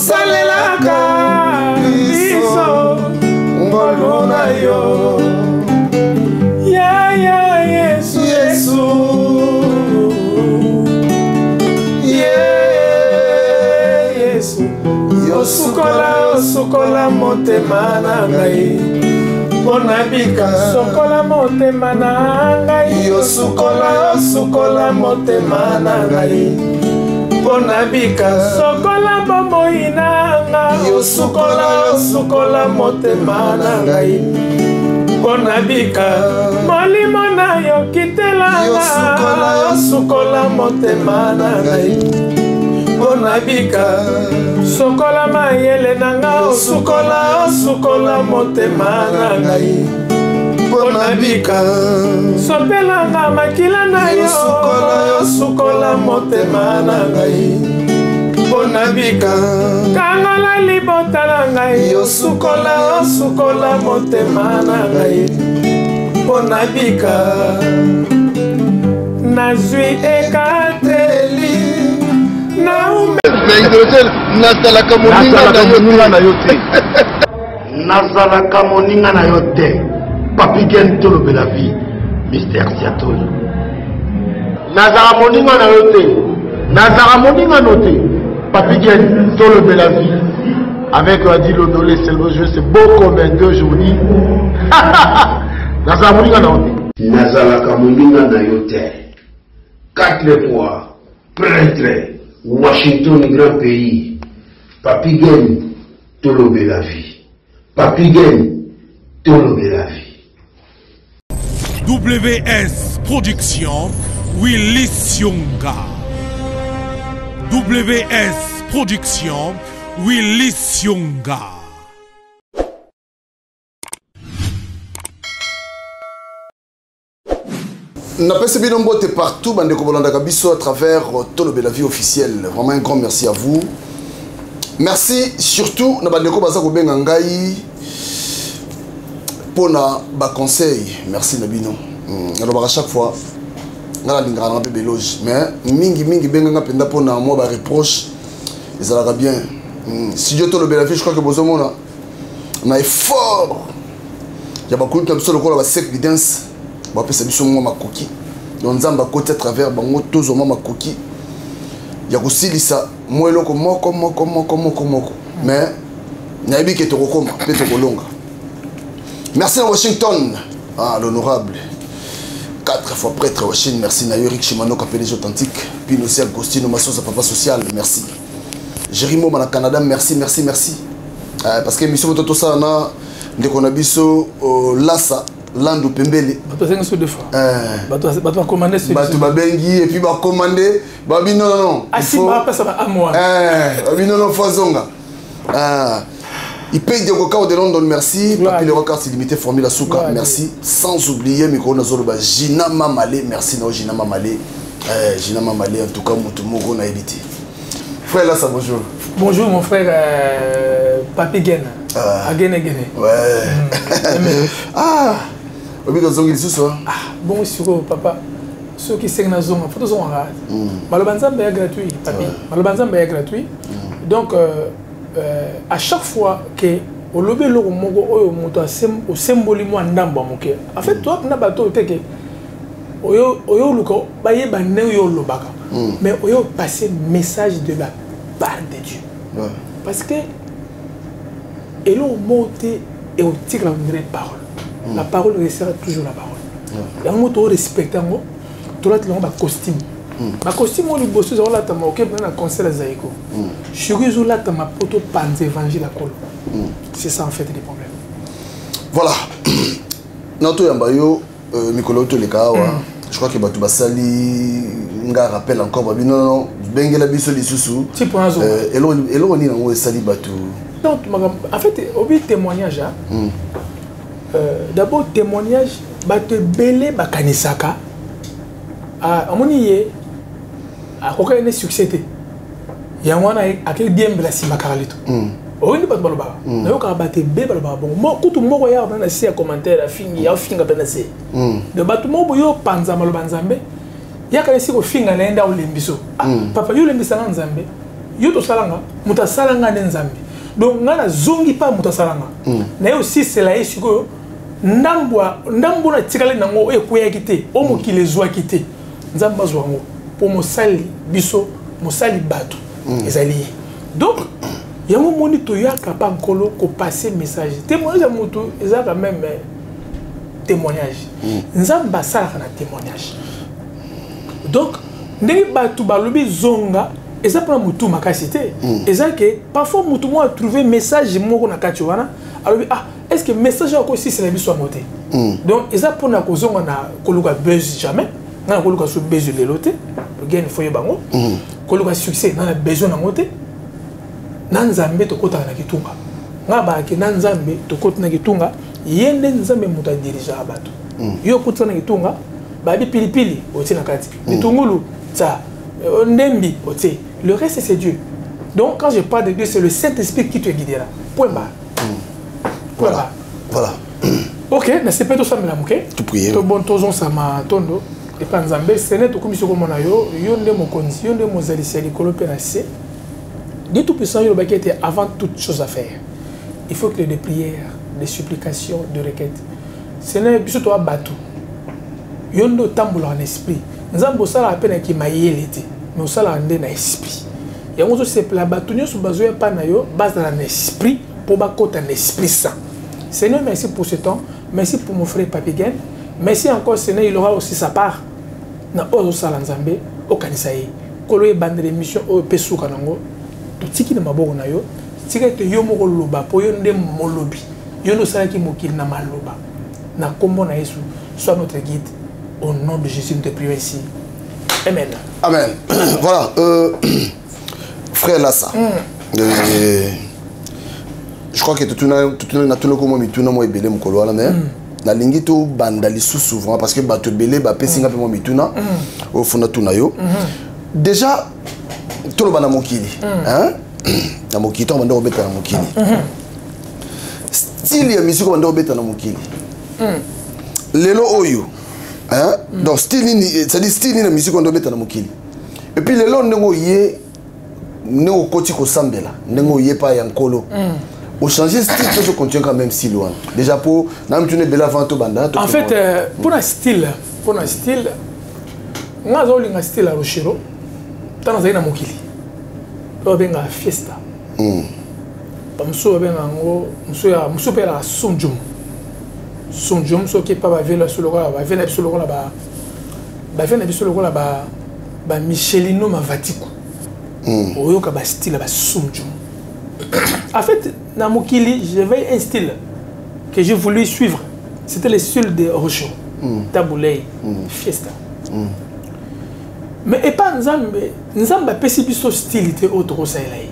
salelaka biso ngolu na yo ya Yesu Yesu Yesu yo sukola motema na ngai pona bika sokola motema na ngai yo sukola motema na ngai pona bika sokola bomoi na ngai yo sukola motema na ngai pona bika molimo na yo kitela yo sukola motema na ngai pona bika sokola mayele na ngai sukola motema na ngai pona bika sopela nga makila na yo sukola motema na ngai pona bika kangola libota na ngai yo sukola motema na ngai pona bika nazwi ekateli nazalaka moninga na yo te Papi Gen tolobe la vie Mister Siatoli nazala moninga na yo te Papi Gen tolobe la vie avec Adi Lodolé c'est beau comme un 2 journées nazala moninga na yo te nazalaka moninga na yo te 4 fois prêtre Washington, grand pays. Papi Gen, tolobe la vie. Papi Gen, tolobe la vie. WS Production, Willy Sionga. WS Production, Willy Sionga. N'a pas essayé de beauté partout, bande de Kobolanda Kabiso à travers Tolobe la vie officielle. Vraiment un grand merci à vous. Merci surtout na bande de Kobaza Kobengangai pour na ba conseil. Merci Nabino. Alors à chaque fois, on a un peu d'éloge, mais mingi benganga penda pour na moi ba reproche. Ils allaient bien. Si Dieu Tolobe la vie, je crois que besoin on a effort. Il y a beaucoup de personnes qui ont sec évidence. On va faire ma coquille. Donc, on va côté à travers bango tous ma coquille. Il y a aussi ça. Moi, le comment. Mais, n'abi que tu recommandes, peut-être longa. Merci à Washington, l'honorable. 4 fois prêtre Washington. Merci à Eric Chimano qui a fait les authentiques. Puis aussi Agostino Massos, papa social. Merci. Jérimo au Canada. Merci. Parce que mission tout ça, on a des conabiso Lassa. Lando Pembele. Tu as deux fois. Tu as commandé ce tu as bengi et puis tu as commandé. Babi non. Ah si, pas ça à moi. Babi non, Fazonga. Il paye des records de London, merci. Papi le record c'est limité, Formule Asuka, merci. Sans oublier, Miko Nazoloba, Gina Mamale, merci non, Gina Mamale. Gina Mamale, en tout cas, Moutoumoro n'a évité. Frère là, ça bonjour. Bonjour mon frère Papi Gen. Gene. Ouais. Bon, sur papa, ceux qui sont dans la zone, il faut Malobanzambe est gratuit, papi. Malobanzambe est gratuit. Donc, à chaque fois que au lobby le mogo au symbole moi ndamba moke. En fait, toi, na bateau te que oyo luko baye bané yo lobaka. Mais oyo passer message de la part de Dieu. Parce que et l'on monte et on tire la vraie parole. La parole restera toujours la parole. Il y a un mot qui respecte un mot. Tu as un costume. Ma costume, on lui bosse sur la tama. Ok, maintenant concert à Zaïko. Je suis sur la tama poto panze évangile à col. C'est ça en fait les problèmes. Voilà. Notre yambayo Mikolo Tolekawa. Je crois que Batou Basali nga rappelle encore non bengela biso lisusu. Tu prends un elo ni nango sali Batou. Donc en fait au but témoignage d'abord témoignage bato belé bakanisaka amoni a koka ne succès ya wana akeli diembe la simakaralito oni bato baloba na yoka bato be baloba bon mo kutu moko ya bana si commentaire afingi ya finga bana se de bato mo boyo panza maloba nzambe ya kana si ko finga na enda olembiso papa yo lembisa na nzambe yo to salanga muta salanga nzambe donc ngana zongi pa muta salanga na aussi c'est la esiko ndambwa na tikale nango ekoya kité o mokile zwa kité nzamba zwango pour mosali biso mosali bato ezali donc yango moni to yaka pa nkolo ko passer message témoignage ya moto eza quand même témoignage nzamba sala na témoignage donc ndenge bato balobi zonga eza pour mutu makasi te eza que parfois mutu mo a trouvé message moko na kati wana alobi ah est-ce que message ko si c'est la biso noté donc eza pour na kozonga na koluka buzz jamais na koluka so buzz le loté gain foye bango koluka succès na besoin na moté na nzambe to kota na kitunga nga ba ke na nzambe to kota na kitunga yende nzambe muta dirige abato yo kota na kitunga ba bi pilipili oti na kati bitungulu ça ndembi oti le reste c'est Dieu donc quand je parle de Dieu c'est le Saint-Esprit qui te guidera point barre voilà voilà ok na c'est pas tout ça mais la mouké tout prier to bon tozon sama tondo et pas nzambe c'est tout comme ce comme na yo nde mo konzi yo nde mo zali c'est likolo pe na se Dieu tout puissant yo ba était avant toute chose à faire il faut que des prières des supplications de requêtes c'est ne biso to abatu yo ndo tambola en esprit nzambo sala peine ki mayele te mais sala ndé na esprit yango so c'est la batu nyoso bazoya pa na yo base dans l'esprit pour ba kota en esprit saint. Seigneur, merci pour ce temps. Merci pour mon frère Papigen. Merci encore, Seigneur, il aura aussi sa part. Na ozo salanzambe, o kanisaye. Kolo e bande de mission o pesu kanango. To tiki na maboko na yo. Tika te yo moko loba po yo nde molobi. Yo no sala ki mokili na maloba. Na kombo na Yesu, sois notre guide. Au nom de Jésus, nous te prions ici. Amen. Amen. Voilà. Frère Lassa. Je crois que tout le monde est belé mukolo la mais na lingi to bandali souvent parce que bato belé ba pesinga pe mo mituna au fond tout na yo déjà tout le bana mokili hein na mokili to banda obeta na mokili style ya musique banda obeta na mokili lelo oyo hein donc style ni c'est-à-dire style na musique banda obeta na mokili et puis lelo ndngo yé ndngo koti ko sambela ndngo yé pa ya nkolo au changer style, tu continues quand même style loin. Déjà pour n'am tu ne bela avant tout banda. En fait, pour un style, moi j'ai un style à Rochero. T'as un na mokili. Tu as bien fiesta. Pamso bien ango, muso pela sonjum. Sonjum so qui pas va vela sur le roi, va vela sur le roi là-bas. Va vela sur le roi là-bas. Ba Michelino ma vatiko. Oyo ka ba style ba sonjum. En fait, dans Mokili, j'avais un style que j'ai voulu suivre. C'était le style de Rocho, Taboulay, Fiesta. Mais et pas Nzambe, Nzambe a perçu ce style de autre Rosaïlaï.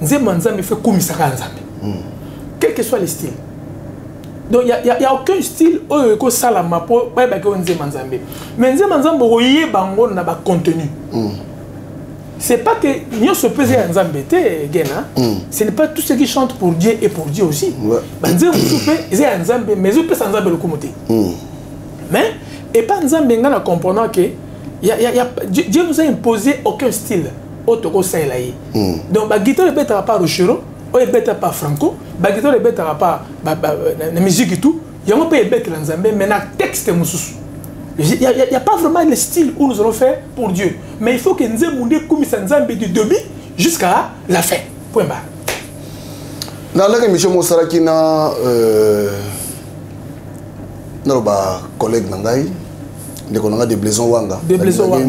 Nzambe fait comme ça Nzambe. Quel que soit le style. Donc il n'y a aucun style où salama pour pas Nzambe. Mais Nzambe royé bango na ba contenu. C'est pas que nous se pesons en Zambété, ce n'est pas tout ce qui chante pour Dieu et pour Dieu aussi. Dieu ils en Zambé, mais ils peuvent en Zambé le communauté. Mais et pas en Zambé en comprenant que Dieu nous a imposé aucun style autre que ça. Donc la guitare ne bêtera pas Rochero, ne bêtera pas Franco, la guitare ne bêtera pas la musique et tout. Il y a un peu de bêtes en Zambé, mais le texte est moussous. Il n'y a pas vraiment le style où nous allons faire pour Dieu. Mais il faut que nous ayons comme Nzambe du début jusqu'à la fin. Point barre. Dans la émission, je suis un collègue Nangaï. On a des blaisons Wanga. Des blaisons Wanga.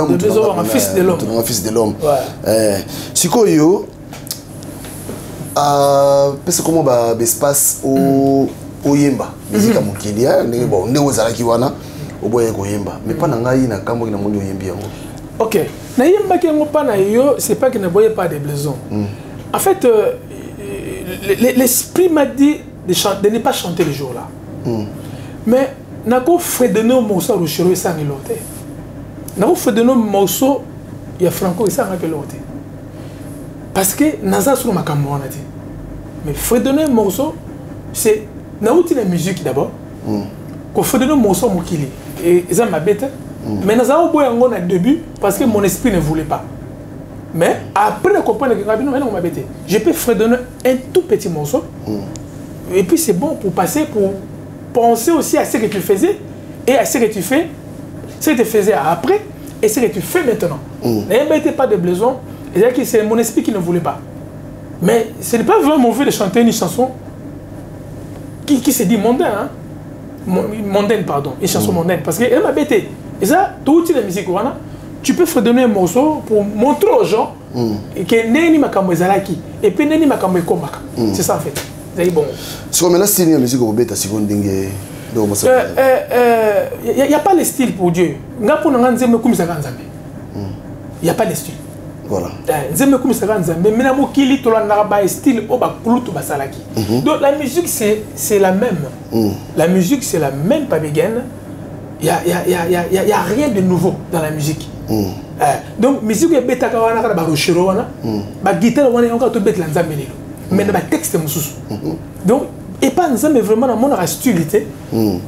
Des blaisons Wanga, fils de l'homme. Fils de l'homme. Si vous avez comment espace au Yemba. Musique à Mokili. On est aux Arakiwana. Mais pas na kambo na mondo yembi yango. OK. Na yemba ki yango pa na yo, c'est pas que ne voyait pas des blaisons. En fait l'esprit m'a dit de ne pas chanter le jour-là. Mais nako fredonner morceau Rochero et ça ngelote. Nako fredonner morceau ya Franco et ça ngelote. Parce que naza sur makambo wana ti. Mais fredonner morceau c'est na outil la musique d'abord. Ko fredonner morceau mokili. Et ça m'a bête. Mais nous avons besoin de début parce que mon esprit ne voulait pas. Mais après de comprendre que je peux fredonner un tout petit morceau. Et puis c'est bon pour passer, pour penser aussi à ce que tu faisais et à ce que tu fais, ce que tu faisais après et ce que tu fais maintenant. N'ayez pas de besoin. C'est mon esprit qui ne voulait pas. Mais ce n'est pas vraiment mauvais de chanter une chanson qui se dit mondaine. Hein? Mondaine, pardon. Une chanson mondaine. Parce qu'elle m'a bêté. Et ça, toute la musique, tu peux donner un morceau pour montrer aux gens que Neni Makambo Zalaki et puis Neni Makambo Komaka. C'est ça en fait. C'est bon. C'est comme la style de musique au bêta, c'est comme dingue. Il n'y a pas le style pour Dieu. Il n'y a pas de style. Voilà. Donc la musique c'est la même. La musique c'est la même, pas bégaine. Il n'y a rien de nouveau dans la musique. Donc la musique est bêta quand on a rochero, la guitare on est encore tout bête l'ensemble. Mais le texte est donc et pas nzambe vraiment dans mon hostilité.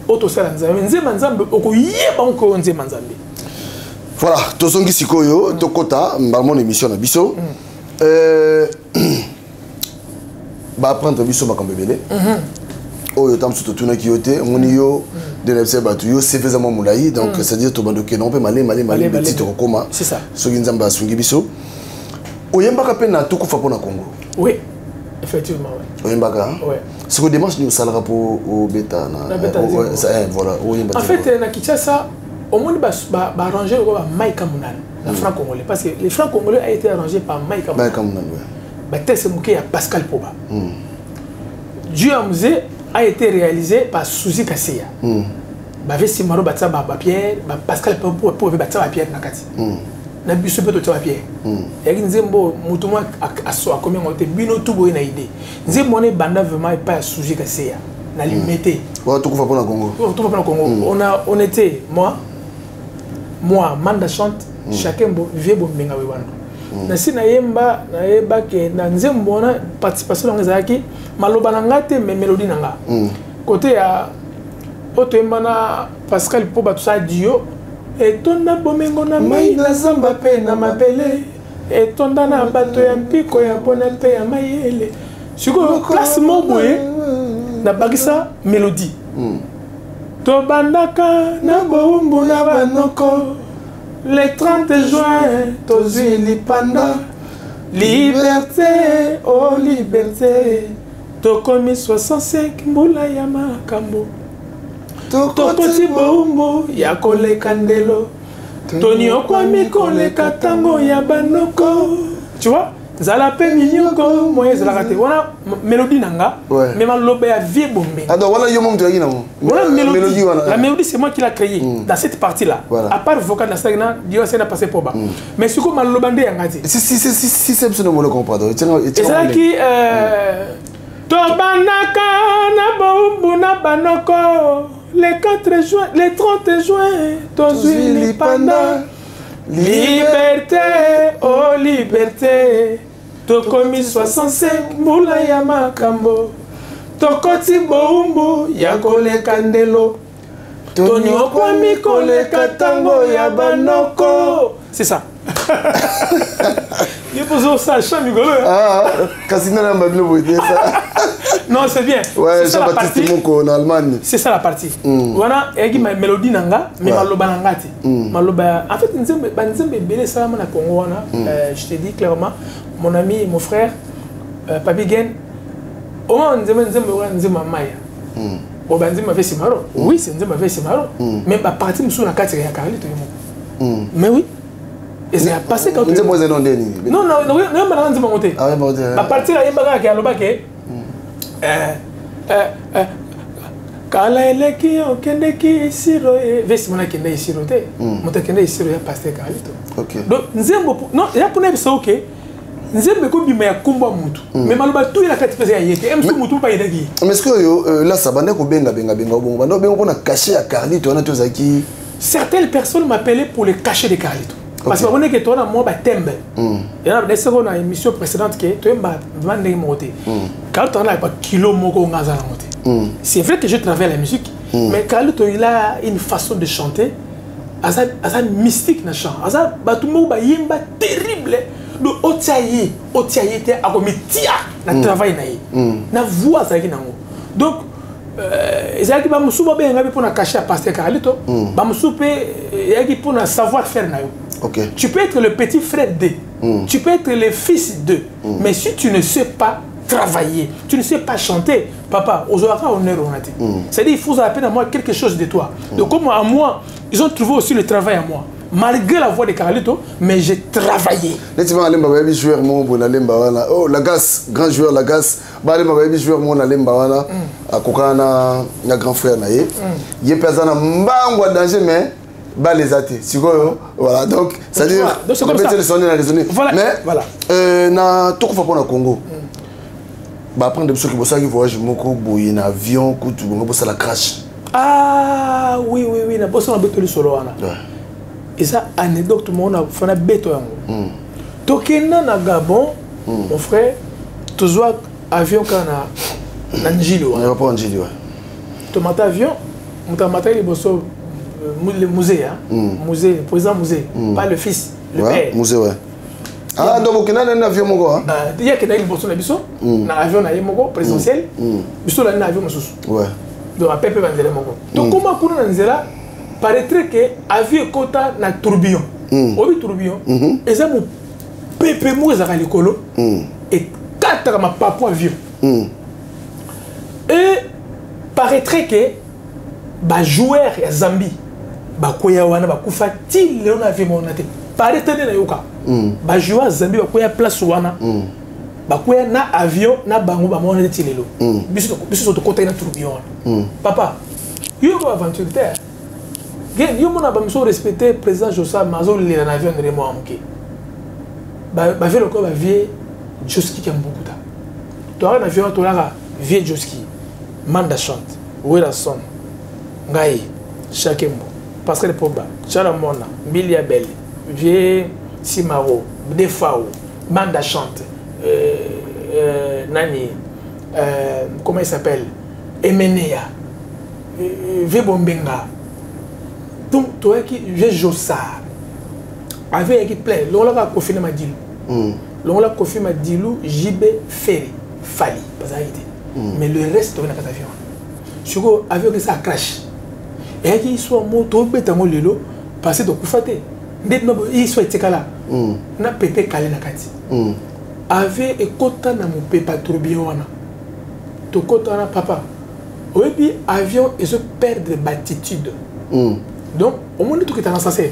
Auto ça nzambe nzambe okoyeba encore nzambe. Voilà, tozongi sikoyo tokota mon émission na biso. Ba prendre biso makambo belé. Oyo tam surtout tuna kiyote moni yo de l'ebse batu yo c'est vraiment moulayi donc c'est-à-dire to bando ke non peut malé petit koma. C'est ça. Soki nzamba sungi biso. Oyembaka pe na tukufa pona Congo. Oui. Effectivement, oui. Oyembaka. Oui. Ce que démarche nous salara pour au bêta na. Voilà, en fait na Kinshasa au moins arrangé Mike Kamunan, la franc-congolais, parce que les franc-congolais a été arrangé par Mike Kamunan. C'est à Pascal Poba. Dieu Amzé a été réalisé par Suzy Kasseya. Bavé Simaro Batsa Pierre, Pascal Poba pour Batsa Pierre Nakati. Na biso pe to twa Pierre. Et nzembo mutuma a combien on était bino tout boy na idée. Nzembo ne banda vraiment pas Suzy Kasseya. Na limité. Ouais, tout va pour le Congo. Tout va pour le Congo. On était moi, Manda chante, chacun vient bon menga wewano. Nasi na yemba ke na nzembo na participation dans les aki maloba nangate mais mélodie nanga. Côté à otemba na Pascal Poba tout ça dio et tonda bomengo na mai na zamba pe na mabele et tonda na bato ya mpiko ya bona pe ya mayele. Siko classe moboye na bagisa mélodie. Tobandaka na boumbu na banoko le 30 juin tozwi lipanda liberté oh liberté tokomi 65 mbula ya makambo tokoti boumbu ya koleka ndelo toniokwami koleka tango ya banoko tu vois zala pe minyoko moye zala kate wana mélodie nanga mais maloba ya vie bombe alors voilà yo mom tu na mo mélodie la mélodie c'est moi qui l'a créée dans cette partie là à part vocal na stagna Dieu c'est na passé poba mais ce que maloba ndé ngati si c'est besoin de le comprendre et ça qui to banaka na bombu na banoko le 4 juin le 30 juin tozwi lipanda liberté, oh liberté, tokomi 65 mbula ya makambo, tokoti boumbu ya koleka ndelo, toniokwami koleka tango ya banoko. C'est ça. Il faut ça, chant rigolo. Ah, Cassina n'a pas bien ça. Non, c'est bien. Ouais, Jean-Baptiste Moko en Allemagne. C'est ça la partie. Voilà, il y a une mélodie nanga, mais maloba nangati. Maloba. En fait, nzembe belé ça na Congo wana. Je te dis clairement, mon ami, mon frère, Papi Gen, au moins nzembe maya. Au nzembe fait simaro. Oui, c'est nzembe fait simaro. Mais la partie msou na kati ya Carlito yemo. Mais oui. Et c'est passé quand tu non, la partie là, il y a un bac Kala eleki okendeki siro vesi mona kende siro te mota kende siro ya pasteur Carlito. OK. Donc nzembo non ya pona biso OK. Nzembe ko bima ya kumba mutu. Mais maloba tout ila kati pesa ya yeke. Emsu mutu pa yedaki. Mais est-ce que là ça bande ko benga bon bando bengo pona cacher ya Carlito na tozaki. Certaines personnes m'appelaient pour le cacher de Carlito. Parce que on est que toi moi ba tembe. Et là des secondes à émission précédente que toi ba vendre monter. Quand on a pas kilo moko ngaza monter. C'est vrai que je travaille la musique, mais Carlito il a une façon de chanter asa mystique na chant. Asa ba tout mo ba yimba terrible. donc otiaye te akomitia na travail na ye na voix ça qui nango donc ezaki ba musuba be ngabi pour na cacher pasteur Carlito ba musupe yaki pour na savoir faire na yo. OK. Tu peux être le petit frère de tu peux être le fils de mais si tu ne sais pas travailler, tu ne sais pas chanter, papa, aux oreilles honneur on a dit. C'est-à-dire il faut appeler à moi quelque chose de toi. Donc comme à moi, ils ont trouvé aussi le travail à moi. Malgré la voix de Carlito, mais j'ai travaillé. Joueur oh Lagas, grand joueur Lagas, joueur mon Alemba à Kokana, na grand frère naïe. Il est pesant mbangwa danger mais bas les athées. Voilà donc c'est-à-dire c'est comme ça. Voilà. Mais voilà. Na tout fois pour le Congo. Bah prendre des choses qui vont voyager beaucoup boyer en avion, coutu, on va la crash. Ah oui na bossa na beto le solo wana. Et ça anecdote mon a fait un beto yango. Tokenda na Gabon, mon frère, toujours avion kana na Njili wa. Aéroport Njili wa. To mata avion, on mata le bosso le musée hein. Musée, président musée, pas le fils, le père. Musée ouais. Ah donc on a un avion mongo hein. Il y a que na bosso na biso, na avion na mongo présidentiel. Biso la na avion mosusu. Ouais. Donc à pepe banzela mongo. Donc comment kuna na nzela paraîtrait que avion kota na tourbillon. Obi tourbillon. Et ça mon pepe mo za likolo. Et quatre ma papa avion. Et paraîtrait que ba joueur ya Zambie ba koya wana ba kufa ti le na avion monate. Paraîtrait na yoka. Ba joueur Zambie ba koya place wana. Ba koya na avion na bango ba monate ti lelo. Biso to kota na tourbillon. Papa, yo ko aventure terre. Yo mona ba miso respecter président Josa Mazo le na avion de moi amké. Ba velo ko ba vie Joski Kambukuta. To na avion to la vie Joski. Manda chante. Wera son. Ngai Shakembo. Pascal Pogba. Chala Mona. Milia Belle. Vie Simaro. Defao. Manda chante. Nani. Comment il s'appelle? Emenea. Vebombenga. Donc, tu vois qui j'ai Jossa. Avec qui plein. L'on l'a confiné ma dilou. L'on l'a confiné ma dilou. JB Ferry. Fali. Pas ça été. Mais le reste, on a pas d'avion. Je go avion que ça crash. Et qui soit moto bête en lelo passer de koufate. Dès que il soit été là. Na pété calé na kati. Avec et kota na mon pépa tourbillon wana. To kota na papa. Oui puis avion et se perdre d'attitude. Donc, au moment où tu es en ascenseur,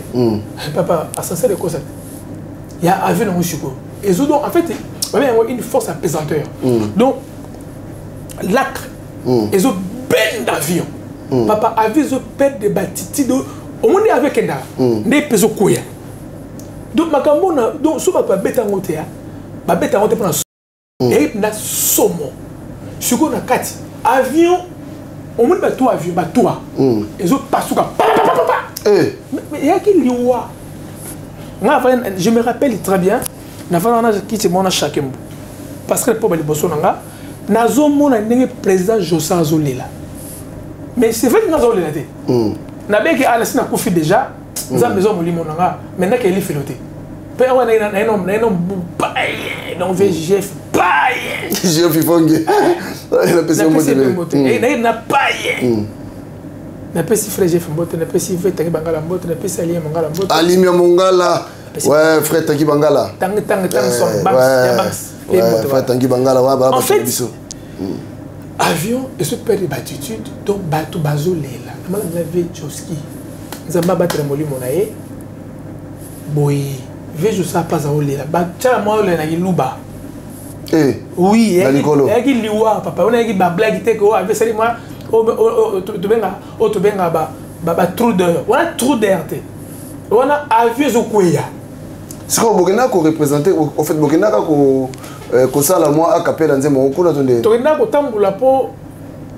papa, ascenseur de quoi ça? Il y a avion dans le chico. Et donc, en fait, il y a une force apesanteur. Donc, l'acre, ils ont ben d'avion. Papa, avion, ils ont perdre de d'attitude. Au moment où il y a avec un des pesos couilles. Donc, ma camona, donc, si papa bête en côté, ma bête en côté pour la et il y a somme. Chico na kati. Avion. Au moins, toi, avion, toi. Ils ont pas sous mais il y a qui liwa. Je me rappelle très bien. Qui c'est mon Shakembo. Parce que le peuple de Bossonanga, nazo mona nenge président Josa Zolela. Mais c'est vrai que nazo lela. Na bien que Alasina Koufi déjà, nous avons besoin de limonanga. Maintenant qu'il est filoté. Puis on a un bail, donc VGF bail. GF Fongue. Il a passé moté. Il n'a pas n'a pas si frère Jeff Mbote, n'a pas si frère Tangi Bangala Mbote, n'a pas si Alimia Mangala Mbote. Alimia Mangala. Ouais, frère Tangi Bangala. Tangi son Banks. Frère Tangi Bangala, en fait, avion et ce père de battitude, donc bateau bazo lela. Comment on avait Joski. Nous avons battu le molly monae. Boy, vejo ça pas à lela. Bacha moi le na luba. Oui, il y a qui liwa papa, on a qui blague qui ko avec ça moi. Tu benga ba trou d'air. On a trou d'air. On a avion Zokuya. C'est quoi Burkina ko représenter au fait Burkina ko sala moi a capella nzemo ko na tonde. To na ko tambula po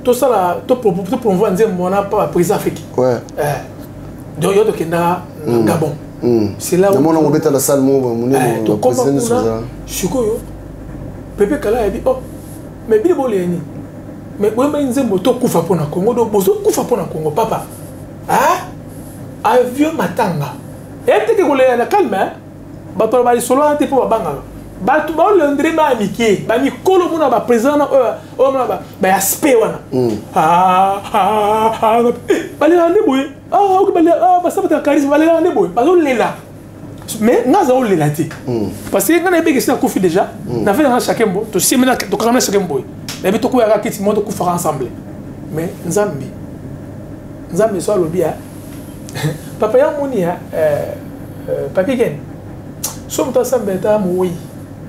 to sala to promouvoir nzemo na pas président Afrique. Ouais. Donc yo to kenda Gabon. C'est là où mon on beta la salle mo mon président Soza. Shikoyo. Pepe Kala a dit oh mais bi boleni. Mais quand on dit que tu pour le Congo, tu pour le Congo, papa. Ah, avion matanga. Et tu es calme, bato ba solo ante po banga bato ba le ndre ba amitié ba mikolo mona ba président o mona ba aspect wana ba le ande boy ok ba le ba ça va charisme ba le ande boy ba zo lela mais ngaza o lela ti parce que ngana bege ça kofi déjà na fait dans chacun bo to simena to kamna chacun boy mais to ko ya kiti moto ko faire ensemble mais nzambi so lobia papa ya moni ya papi gen so mto sambeta moui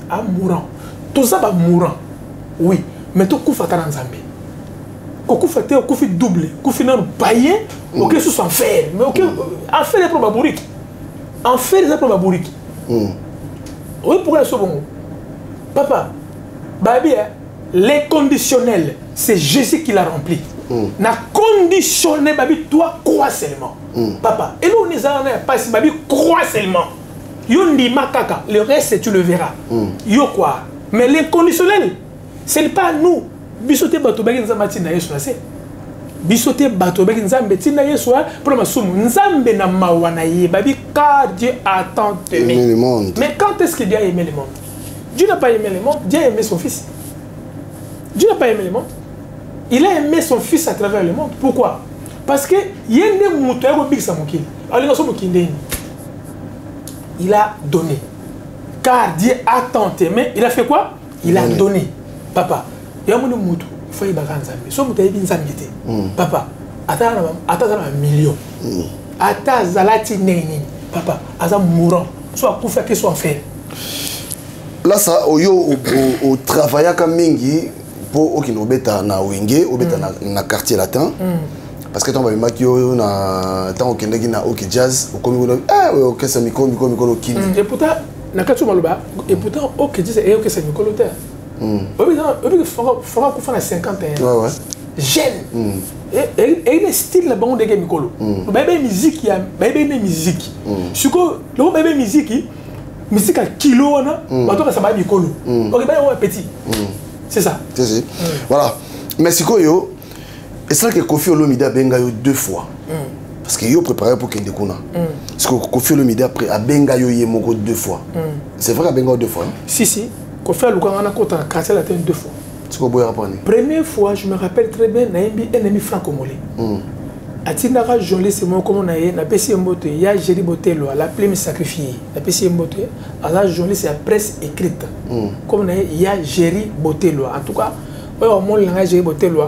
a mourant tout ça va mourant oui mais to kufa kana nzambi ko kufa te ko fi double ko fi non païen OK sous en faire mais OK en faire les probabilités en fait les probabilités oui pourquoi so bon papa babi les conditionnels c'est Jésus qui l'a rempli na conditionné babi toi crois seulement papa et nous on est pas si babi crois seulement yo ndima kaka le reste tu le verras yo quoi mais l'inconditionnel ce n'est pas nous bisoté bato baki nzamba tina yesu na se bisoté bato baki nzambe tina yesu pour ma somme nzambe na mawana ye babi car Dieu a tant aimé le monde. Mais quand est-ce que Dieu a aimé le monde? Dieu n'a pas aimé le monde, Dieu a aimé son fils. Dieu n'a pas aimé le monde. Il a aimé son fils à travers le monde. Pourquoi? Parce que il a donné. Car Dieu a tant aimé, il a fait quoi? Il a donné. Papa, il y a un papa, attends un million. Attends zalati neni. Papa, attends mourant. Soit pour faire que soit fait. Là, ça, au travail comme mingi. Pour qui nous bêta na wenge ou bêta na quartier latin parce que tant ba makio na tant au kendegi na ok jazz au komi ok ça miko kini et pourtant na katu maloba et pourtant ok jazz et ok ça miko terre obi fera ko fana 51 ouais jeune et le style la bande de mikolo bébé musique ya bébé musique suko le bébé musique à kilo na bato ka ça ba mikolo ok ba petit c'est ça. C'est voilà. Mais si yo, et c'est que Kofi Olomide a benga yo 2 fois. Parce que yo préparé pour qu'il découna. Parce que Kofi Olomide après a benga yo yemoko 2 fois. C'est vrai a benga 2 fois. Si. Kofi Olomide a kota quartier latin 2 fois. C'est quoi boire après? Première fois, je me rappelle très bien, naimbi ennemi franco-molais. Atinaka joli c'est moi comme on a na pesi mbote ya Jéri Botelo la plume sacrifiée la pesi mbote ala joli c'est la presse écrite comme on a ya Jéri Botelo en tout cas ouais au monde la Jéri Botelo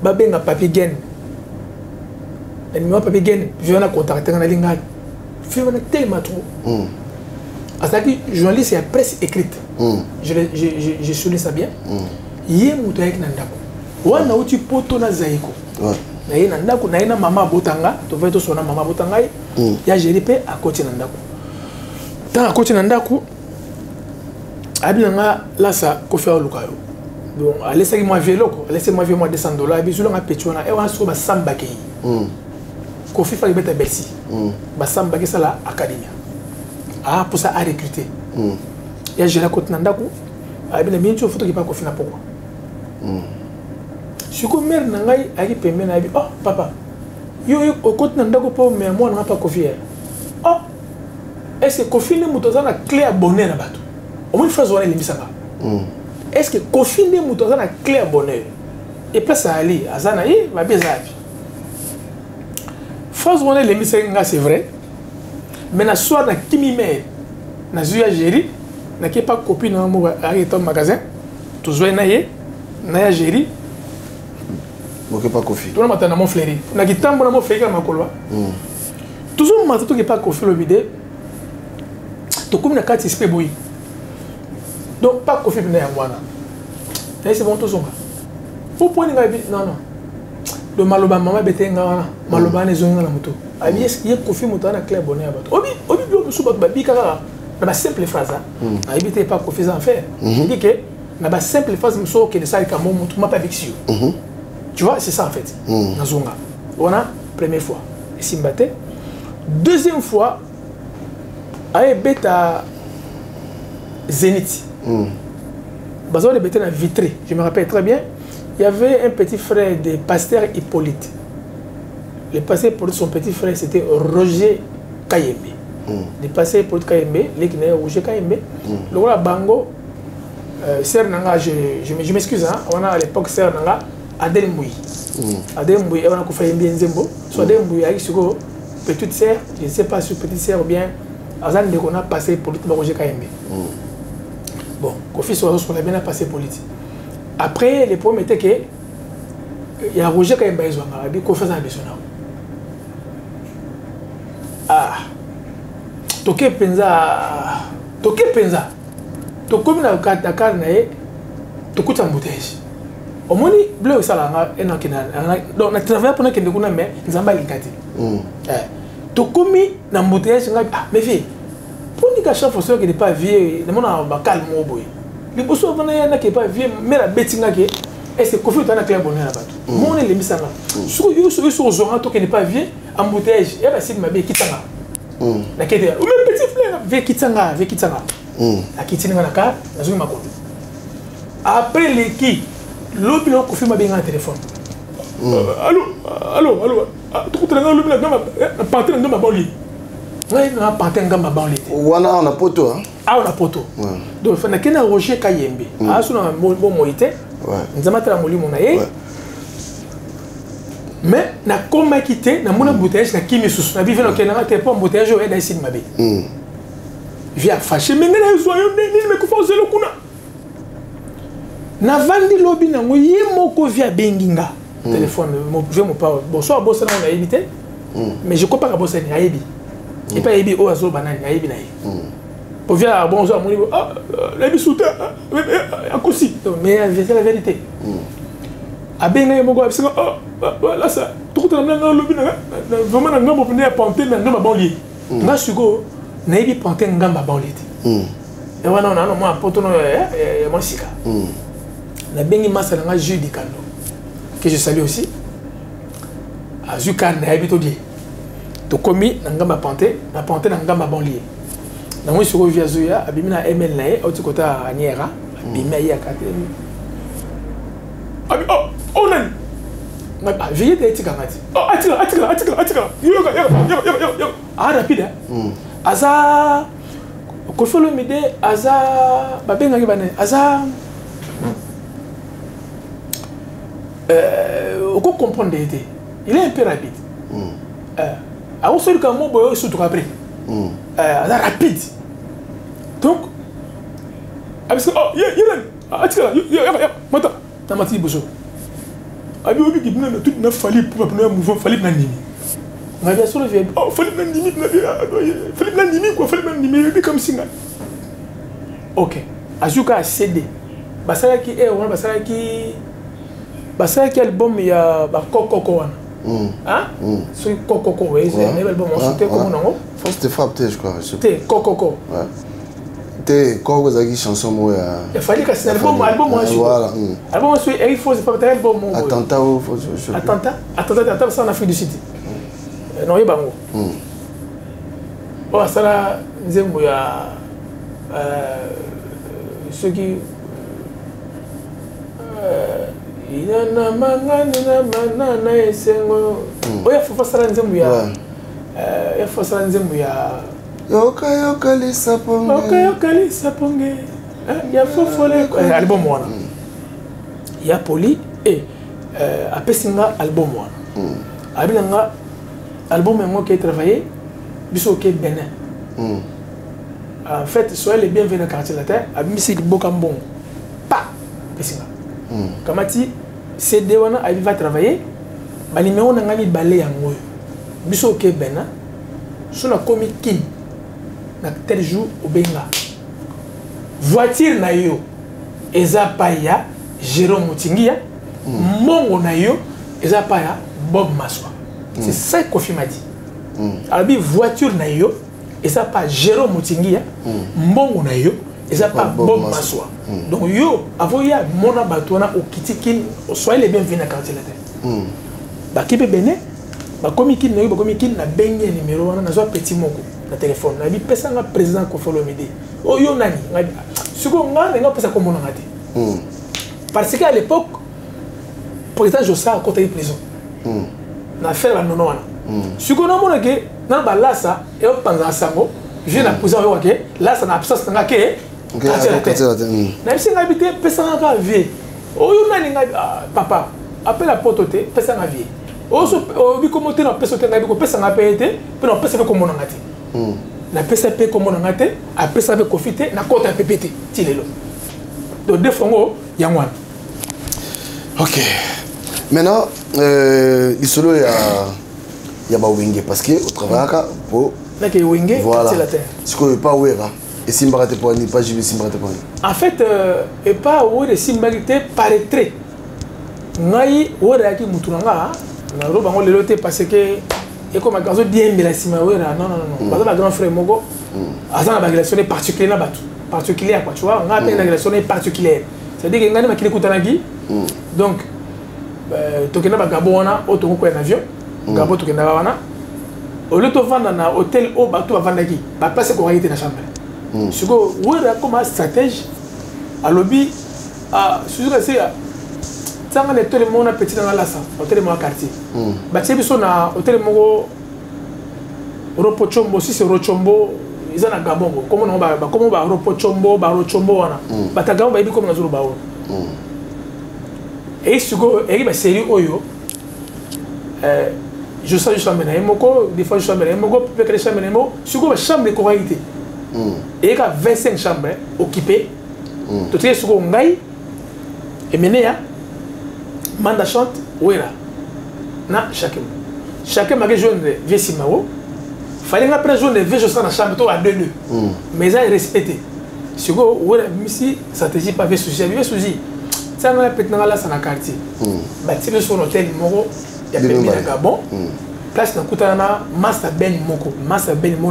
ba benga papi gen et moi papi gen je viens à contacter na linga film na tellement trop à qui joli c'est la presse écrite je souligne ça bien yé muto avec nandako wana uti poto na zaiko na ndako na mama botanga to va to sona mama botanga ya Jéri pe à côté na ndako tant à côté na ndako abinanga là ça ko faire lukayo donc laissez moi vélo laissez-moi vieux moi $200 bisulu nga petona e wana so ba samba ke ko fi fa beta Bercy ba samba ke sala académie pour ça à recruter ya Jéri à côté na ndako abina mincho photo ki pa ko fina pourquoi si ko mère na ngai aki pembe na bi oh papa yo au côté na ndako po mais moi na pas confier oh est-ce que Kofi ne mutoza na clé à bonheur na bato au moins phrase wana limisanga est-ce que Kofi ne mutoza na clé à bonheur et place à ali azana ma bezabi phrase wana limisanga c'est vrai mais na soir na kimi mère na zuya Jéri na qui pas copine na mo ari ton magasin to zo na ye na ya Jéri ok pas Kofi tout le matin na mon fléri na kitambo na mon fléri na makolwa toujours matin to ke pas Kofi le vidéo to comme na carte spé boy donc pas Kofi na ya mwana et c'est bon tout zonga pour point nga bi non le maloba mama betenga wana maloba ne zonga na moto abi est-ce qu'il y a Kofi moto na clair bonheur bato obi bio so bato ba bi kaka na ba simple phrase na habité pas Kofi en faire dit que na ba simple phrase mso que de ça ka mo moto ma pas vexio. Tu vois, c'est ça en fait. Nazonga. On a première fois. Et Simbate. Deuxième fois, avec Beta Zénith. Bazar de Beta Vitré. Je me rappelle très bien. Il y avait un petit frère de pasteur Hippolyte. Le pasteur Hippolyte, son petit frère, c'était Roger Kayembe. de passer pour KMB, les qui n'est rouge KMB. Le roi Bango, Serre Nanga, je m'excuse, on a à l'époque Serre Nanga, Adel Mboui. Adel Mboui, on a fait bien Zembo. Soit Adel Mboui, avec ce petite sœur, je ne sais pas si petite sœur ou bien, Azan de qu'on a passé pour le rouge KMB. Bon, Kofi Soazo, on a bien passé politique. Après, le problème était que il y a Roger Kayemba Izwanga, il y a Kofi Soazo. Ah, toke penza, tokomi na Dakar na ye, tokuta mbouteille. Au moins, bleu salanga et non kina, donc na travail pour na kende kuna mais nzamba linkati. Tokomi na mbouteille nga ah mais vie. Pour ni kacha faut que n'est pas vieux, na mona ba calme boy. Les bosso vana ya na ke pas vieux, mais la betinga ke et c'est Kofi tana clair bonheur na bato. Mon les misanga. Sur yo zonga to ke n'est pas vieux. Embouteillage, et bien si ma vie kitanga. La quête ou même petit frère, vie kitanga. La kitanga na ka, na zuma ko. Après les qui, l'autre là confirme bien un téléphone. Allô. Tu comprends là l'autre là na panté na ma boli. Ouais, na panté na ma boli. Wana on a poto hein. Ah on a poto. Donc fa na kena Roger Kayembe. Ah so na bon moité. Ouais. Nzama tala molimo na ye. Mais na koma quitté na mona bouteille na kimi sous na vivre na na te pas bouteille au ici de mabe via fâché mais na zoyo ni me kufoze lo kuna na vandi lobi na ngoye moko via benginga téléphone je me parle bonsoir bossa na on a évité mais je crois pas que bossa ni aibi et pas aibi o azo banani aibi na yi pour via bonsoir mon niveau ah la bisouta à cosi mais c'est la vérité abenga moko abisanga là ça tout le monde lobi na vraiment na ngamba pene ponte na ngamba banlier nga suko na ibi ponte ngamba banlier et wana on a mo poto no ya mosika na bengi masa na jeu di kando que je salue aussi azuka na ibi to di to komi na ngamba ponte na ngamba banlier na mo suko via zoya abimi na ML na e auti kota aniera abimi ya katemi abi oh non j'ai été étiqueté. Oh, attire. Yo. Ah, rapide. Aza. Kofi le midi, Aza. Babenga kibane. Aza. On peut comprendre l'été. Il est un peu rapide. À on sait que mon boy surtout après. Aza rapide. Donc. Parce que oh, attire. Yo. Mata. Na mati bozo. Abi obi qui na tout na fali pour na mouvement fali na nimi on avait sur le vieux oh fali na nimi quoi fali na nimi comme singa OK azuka CD basala ki on basala ki album ya ba kokoko wana hein so kokoko ouais c'est un album on c'était comme non c'était frappé je crois c'était kokoko ouais te quoi zaki chanson moi il fallait que c'est album moi voilà album moi il faut c'est pas album moi attentat ça en Afrique du Sud non yebango oh ça nzembo ya ceux qui ina mangani na manana esengo oya faut ça nzembo ya faut ça nzembo ya Yoka lisa ponge. Ya fofole album wana. Ya poli et apesinga album wana. Abinanga album moi qui ai travaillé biso ke Bénin. En fait, soyez les bienvenus dans le quartier latin, abimisi bokambon. Pa pesinga. Kamati CD wana abi va travailler. Ba numéro na ngami balé yango. Biso ke Bénin. Sur la comic king. Na tel jour au benga voiture na yo eza paya Jérôme Mutingia mongo na yo eza paya Bob Maswa c'est ça que Kofi m'a dit abi voiture na yo eza pas Jérôme Mutingia mongo na yo eza pas Bob Maswa donc yo avoya mona batona au kitikin soyez les bienvenus à quartier latin ba kipe Bénin ba komikin na yo ba komikin na bengi numéro wana na zo petit moko na téléphone na bi pesa nga président Kofi Olomide oh yo nani ngabi suko nga pesa ko mona ngati parce qu'à l'époque président Jossa a côté prison na faire la nono wana Si on a mon que dans ba là ça et on pense à sango, je na poser on que là ça na absence na que na si na habiter personne na vie. O yo na ninga papa appelle la pototé personne na vie. O so bi comment te na personne na bi ko personne na payer pe na personne ko mon ngati. Na personne pe ko mon ngati après ça be profiter na compte PPT ti lelo. Donc deux fongo yangwana. OK. Maintenant il solo ya wenge parce que au travail pour là que wenge voilà. c'est la terre. Ce que pas wera et simbarate pour ni pas jibe simbarate pour. En fait et pas wera simbarate paraîtrait. Ngai wera ki mutunanga na roba ngo lelo te parce que et comme gazo bien mais la sima wera non parce que ma grand frère mogo azana ba relation particulière na batu particulière quoi tu vois on a une relation particulière c'est-à-dire que ngani makili kutanaki donc tokena ba gabona auto ko en avion gabo tokena wana au lieu de vendre dans hôtel au bateau à vendre qui ba place ko réalité na chambre siko wera comme stratège à lobby à suzu ka c'est tanga le tole mona petit dans la sa hôtel mo quartier ba tsebi so na hôtel mo ropochombo si c'est rochombo izana gabongo comme on ba comme ba ropochombo wana batagamba ba ibi comme na zuru ba et siko et ba série oyo je sais je chambre na moko des fois je chambre na moko peut que les chambres na moko siko ba chambre ko réalité et ka 25 chambres occupées to tire siko ngai et menea manda chante wera na chacun m'a jaune vieux simao fallait après jaune vieux je serai dans chambre to à deux mais ça est respecté siko wera misi stratégie pas vieux souci ça on a peut-être dans la sana quartier bâti le son hôtel moko ya permis na Gabon place na kutana master ben moko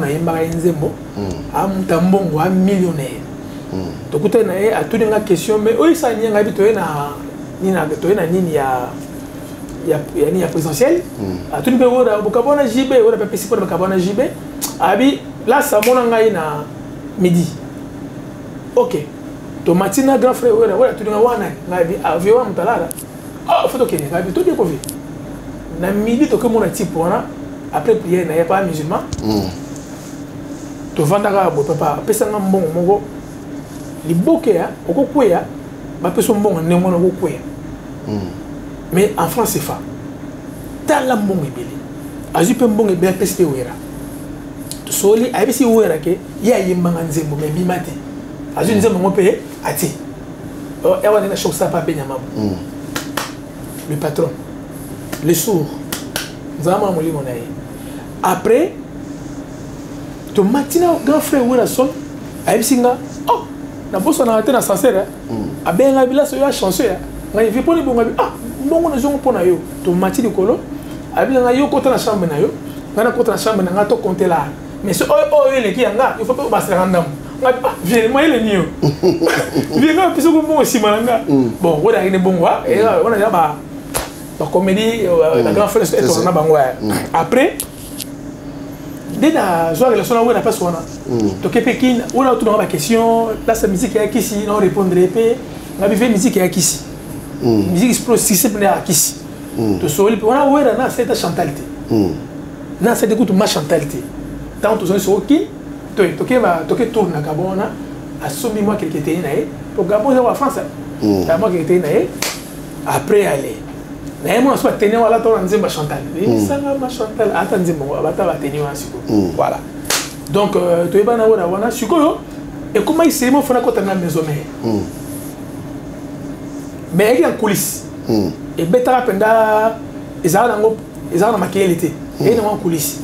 na yemba nzembo a mutambongo a millionnaire to kutana a tout une question mais oi ça nyanga bitoye na nini ya présidentiel a tout une période bokabona JB on a pas pour bokabona JB abi là ça mona ngai na midi OK to matina grand frère wala tout nga wana ngabi avion mtalala photo kene ngabi tout découvert na midi to que mon type wana après prière na pas musulman to vandaka bo papa pesa nga mbongo moko liboke ya okokweya ba peso mbongo nengo na okokweya mais en France c'est fa tala mbongo ebele ajupe mbongo ebele pesa wera to soli abisi wera ke ya yembanga nzembo mais bimate azu nzembo mo pe ati et on a chose ça pas bien le patron les sourds nous avons molli mon aïe après to matina grand frère wera son abisinga oh na bosso na tena sincère a ben la villa so ya chanceux ngai vi poni bonga bongo na zongo pona yo to matini kolo abila yo kota na chambre na yo ngana kota na chambre na ngato compter là mais ce ele ki anga il faut pas passer random viens moi ele nio viens nga piso ko mo simalanga bon wona ine bongwa et on a ba comédie la grand frère est on a bangwa après dès la joie relation on a pas sona to kepekin on a tout dans la question là sa musique est ici non répondre pe ngabi fait musique est ici musique explosive c'est à ici to soli on a wera na cette chantalité na cette écoute ma chantalité tant tous on so qui to que tourne na Gabona assomi moi quelque était na pour Gabon en France là moi quelque était na après aller na moi soit tenir wala to nzemba chantal ça ma chantal ata nzemba bata ba tenir wasiko voilà donc to ibana wana sikoyo et comment il s'est mo fona ko tanga maison mais il y a en coulisses et betara penda ezala na makelité et na en coulisses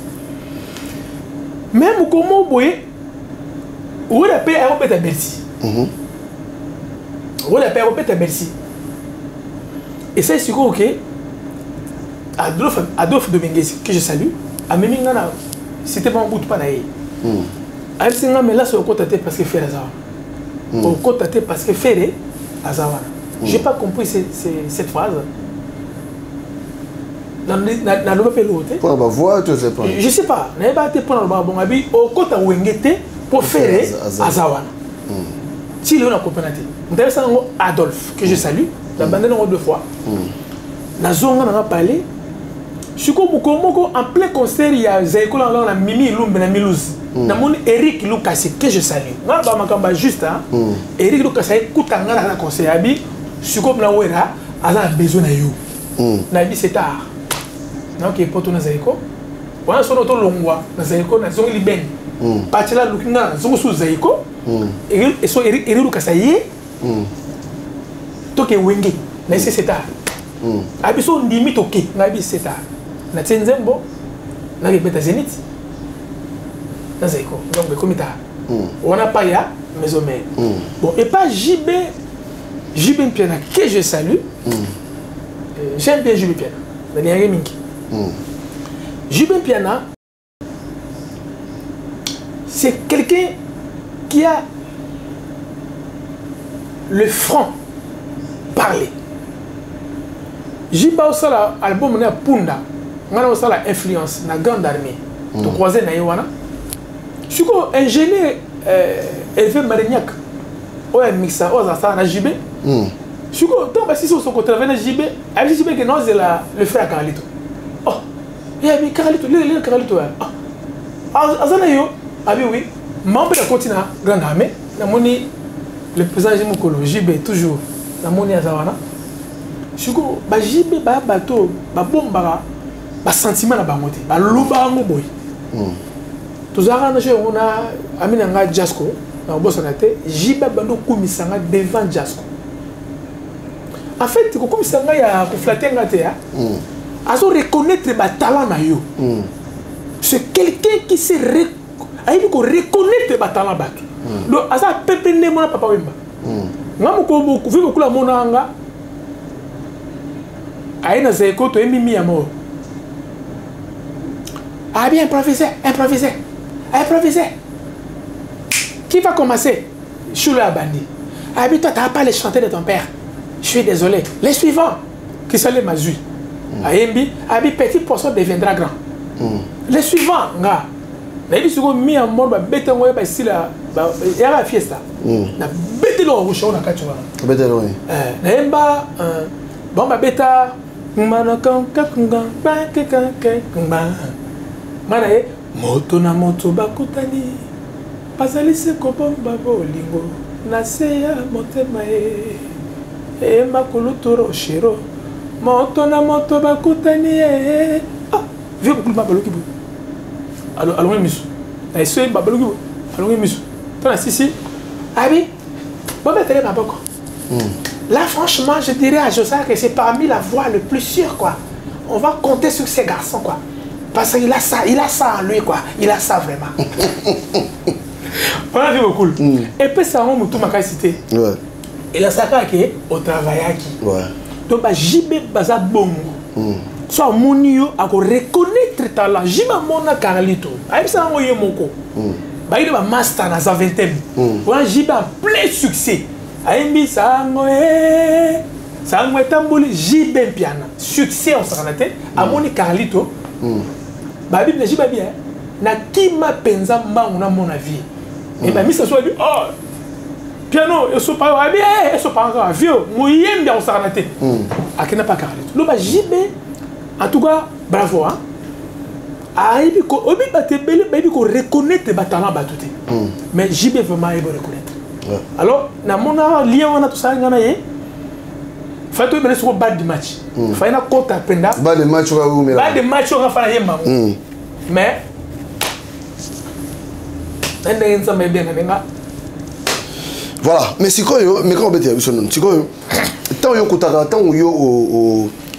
même comment boye ou la paix à Robert Bercy ou la paix à Robert Bercy et c'est sûr que Adolphe Dominguez que je salue a même ngana c'était pas un bout de panaï a singa mais là c'est au côté parce que faire ça au côté parce que faire azawana j'ai pas compris cette phrase dans le pelote pour la voix tu sais pas je sais pas n'avait pas été prendre le bon abi au côté wengete pour faire azawana si le on a compris intéressant Adolphe que je salue la bandé deux fois na zonga na parler Siko Mukomoko, en plein concert, il y a Zaiko la Mimi Lumbe na Milouzi. Na mon Eric Lucas que je salue. Moi ba makamba juste hein. Eric Lucas écoute ngala na concert abi. Siko na wera, ala besoin na yo. Na bi c'est tard. Donc il poto na Zaiko. Wana sono to longwa na Zaiko na zongi liben. Patila lukinga zongo su Zaiko. Et so Eric Lucas yé. To ke wenge. Na c'est tard. Abi so ndimi to ke na bi c'est tard. Na Tenzembo, na Beta Zénith, na Zaiko. Donc, le comité. On n'a pas ya, mais on met. Bon, et pas JB Piana, que je salue. J'aime bien JB Piana. Daniel Minki. JB Piana, c'est quelqu'un qui a le franc parler. JB aussi l'album na Punda. On a aussi l'influence dans la grande armée. Tu croisais Naïwana. Je suis ingénieur élevé Marignac. Ouais, mixa, oh, ça, na JB. Je suis tant que si on se retrouve na JB, avec JB que non, c'est le frère Carlito. Oh, il y a Carlito, le Carlito. Ah, Azanayo, ah oui, membre de la continent grande armée. Na moni le président Jimokolo, JB toujours. Na moni Azawana. Je suis JB ba bateau, ba bomba. Ba sentiment na bangote ba loba ngo boy tozara na chez on a amina nga Jasco na bossa na te jiba bando kumisanga devant Jasco en fait ko kumisanga ya ko flatter nga te ya azo reconnaître ba talent na yo c'est quelqu'un qui se ayi ko reconnaître ba talent ba donc asa pepende mona papa wemba ngamu ko bu ku kula mona nga ayi na Zaiko to emimi ya mo. Ah bien, improviser. Qui va commencer? Choule Abandi. Ah bien, toi, tu n'as pas les chanter de ton père. Je suis désolé. Les suivants, qui sont les Mazui. Ah bien, petit poisson deviendra grand. Les suivants, nga. Na ibi suko mi en mode bête ngoye ba sila ba ya la fiesta. Na bête lo rusha na kachwa. Bête lo. Na emba bon ba beta ngana kan kakunga ba kekanga. Manae moto na moto bakutani bazali se kobomba bolingo na seya motema e makuluturo shiro moto na moto bakutani ah vieux beaucoup babaloki bu alors misu na seya babaloki bu alors misu tona sisi abi bon mettre ma boko là franchement je dirais à Josa que c'est parmi la voix le plus sûre quoi. On va compter sur ces garçons quoi. Parce qu'il a ça en lui quoi, il a ça vraiment. On a vu beaucoup. Et puis ça on tout ma cité. Ouais. Il a ça qui au travail qui. Ouais. Donc bah JB baza bongo. Soit monio à reconnaître talent. JB mona Carlito. Aïe ça on y moko. Bah il va master dans sa vingtaine. On JB en plein succès. Aïe ça ngoé. Ça ngoé tamboli JB piano. Succès on s'en a à moni Carlito. Bah Bible j'ai pas bien na qui m'a pensa mbangu na mon avis et bah mi ça soit dit oh piano et so pas bien et so pas encore vieux moyen bien on s'en a tête akina pas Carlito lo ba JB en tout cas bravo hein aibi ko obi baté belé ba ko reconnaître ba talent ba tout mais JB vraiment il faut reconnaître alors na mon lien on a tout ça ngana yé fait tout bien sur bas du match fait na kota penda bas de match on va faire yemba mais voilà mais si quoi mais quand on bête son si quoi tant yo kotaka tant yo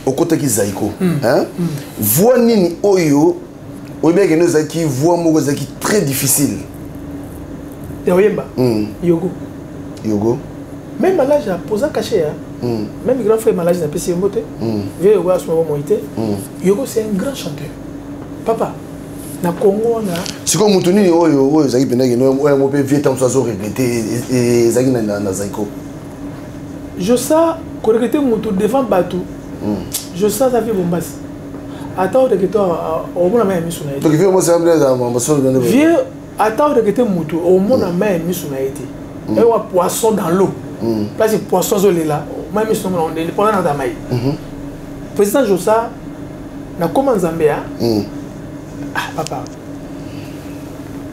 au côté qui Zaiko hein voix nini oyo bien que nous qui voix mo qui très difficile yemba yogo même là j'ai posé caché hein même grand frère malade n'a pas si monté vieux voir son moment été yogo c'est un grand chanteur papa na Congo na siko mutu nini oyo zaki pendaki no oyo mo pe vieux temps so regretter et zaki na Zaiko je sais ko regretter mutu devant Batu je sais ça fait bombas attends de que toi au moins même misuna été donc vieux moi c'est un peu vieux attends de que mutu au moins même misuna été et wa poisson dans l'eau place poisson zo là même misuna on est pendant dans maï président Josa na koma nzambe ya ah papa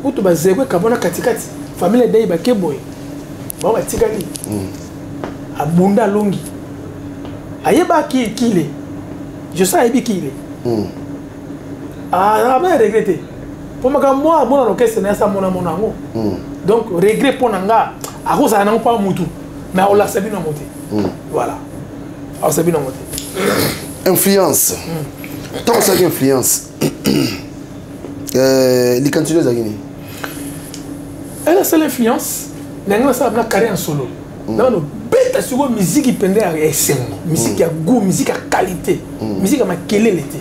utu bazekwe kabona katikati famille dai bakeboy ba batikali abunda longi ayeba kile je sais ayeba kile ah na regretter pour moi bon l'orchestre na sa mona ngo donc regret pour nanga a cause na pas mutu mais on l'a sabi na monter voilà on sabi na monter influence tant ça influence les cantineuses à Guinée elle a seule influence nanga ça na carrière en solo non bête sur musique qui pendait à musique à goût musique à qualité musique à ma kelelete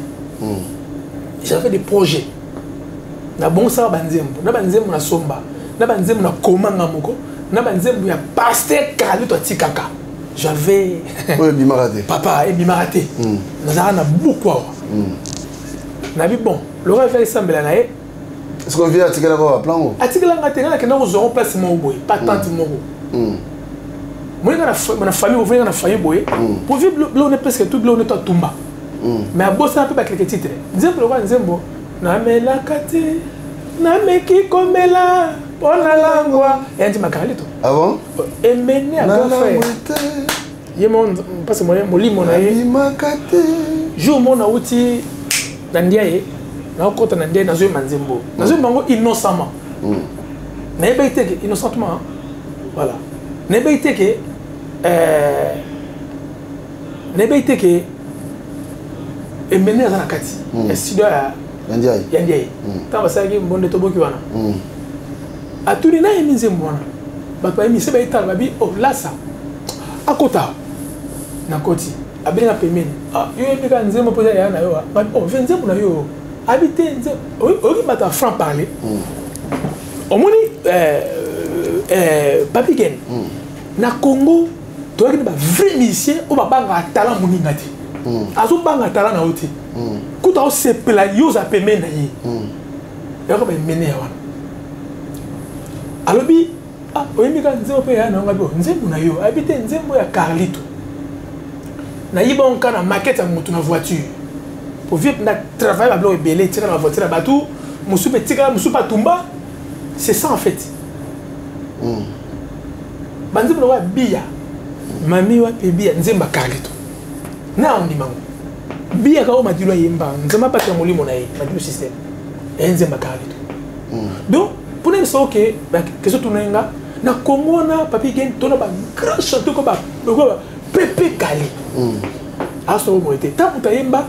j'avais des projets na bon ça banzembo na banzembo na somba na banzembo na komanga moko na banzembo ya pasteur Carlito Tikaka j'avais oui bimarate papa et bimarate na na beaucoup na bi bon le rêve fait sembler na est-ce qu'on vient Tikala quoi plan Tikala ngate na kena ko place mo boy pas tant moko moi na famille ouvrir na famille boy pour vivre on est presque tout on est tumba mais à bosser un peu avec les titres nzembo le nzembo na melakati na meki komela pona langwa yandi makalito ah bon emene agafa yemon parce moi molimo na ye makate jour mon auti na ndiaye na kota na ndiaye na zo manzembo na zo mango innocentement na ebite ke innocentement voilà na ebite ke na ebite ke emene za nakati studio ya Yandiaye. Tant que ça qui est bon de toboki wana. A tout les naïs misé moi. Bah toi misé bah ital babi oh là ça. À côté. Na koti. Abri na pemeni. Ah yo emi ka nzembo poza ya na yo. Bah oh nzembo na yo. Habiter nzembo. Oui oui bah ta franc parler. Au moni Papi Gen. Na Congo toi qui ba vrai musicien ou ba banga talent moni ngati. Azo banga talent na oti. Kuta o se pela yoza peme na yi yako ba mene ya wana alobi ah oyemi ka nzembo pe ya na ngabi nzembo na yo habite nzembo ya Carlito na yiba on kana maquette ya mutu na voiture pour vivre na travail ba blo ebele tira na voiture ba tout musu pe tika musu pa tumba c'est ça en fait banzembo wa bia mami wa pe bia nzemba Carlito na on dimango bien quand on m'a dit là yemba nzema pas que molimo na ye na du système nzema Carlito donc pour nous ça que que ce tournenga na Congo na Papi Gen tona ba grand chanteur ko ba Pepe Kali aso mo était tant pour yemba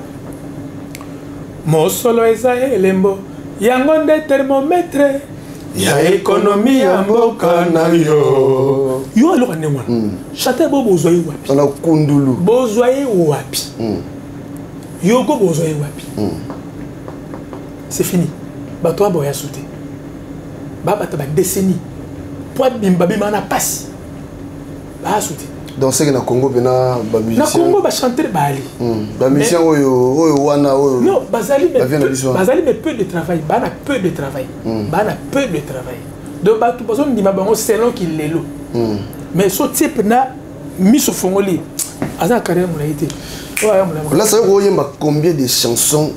mo solo eza elembo yango nde thermomètre ya économie ya mboka na yo yo alors ne moi chanteur bo bozoi wapi na kundulu bozoi wapi Yoko bozoye wapi. C'est fini. Ba toi boya sauter. Ba bata ba décennie. Pour bimba bima na passe. Ba sauter. Donc c'est que na Congo bena ba musicien. Na Congo ba chanter ba ali. Ba musicien oyo wana oyo. Non, bazali mais peu de travail, ba na peu de travail. Ba na peu de travail. Donc ba tout besoin di ma bango selon qu'il lelo. Mais so type na miso fongoli. Aza carrière mon été. Là, ça veut dire combien de chansons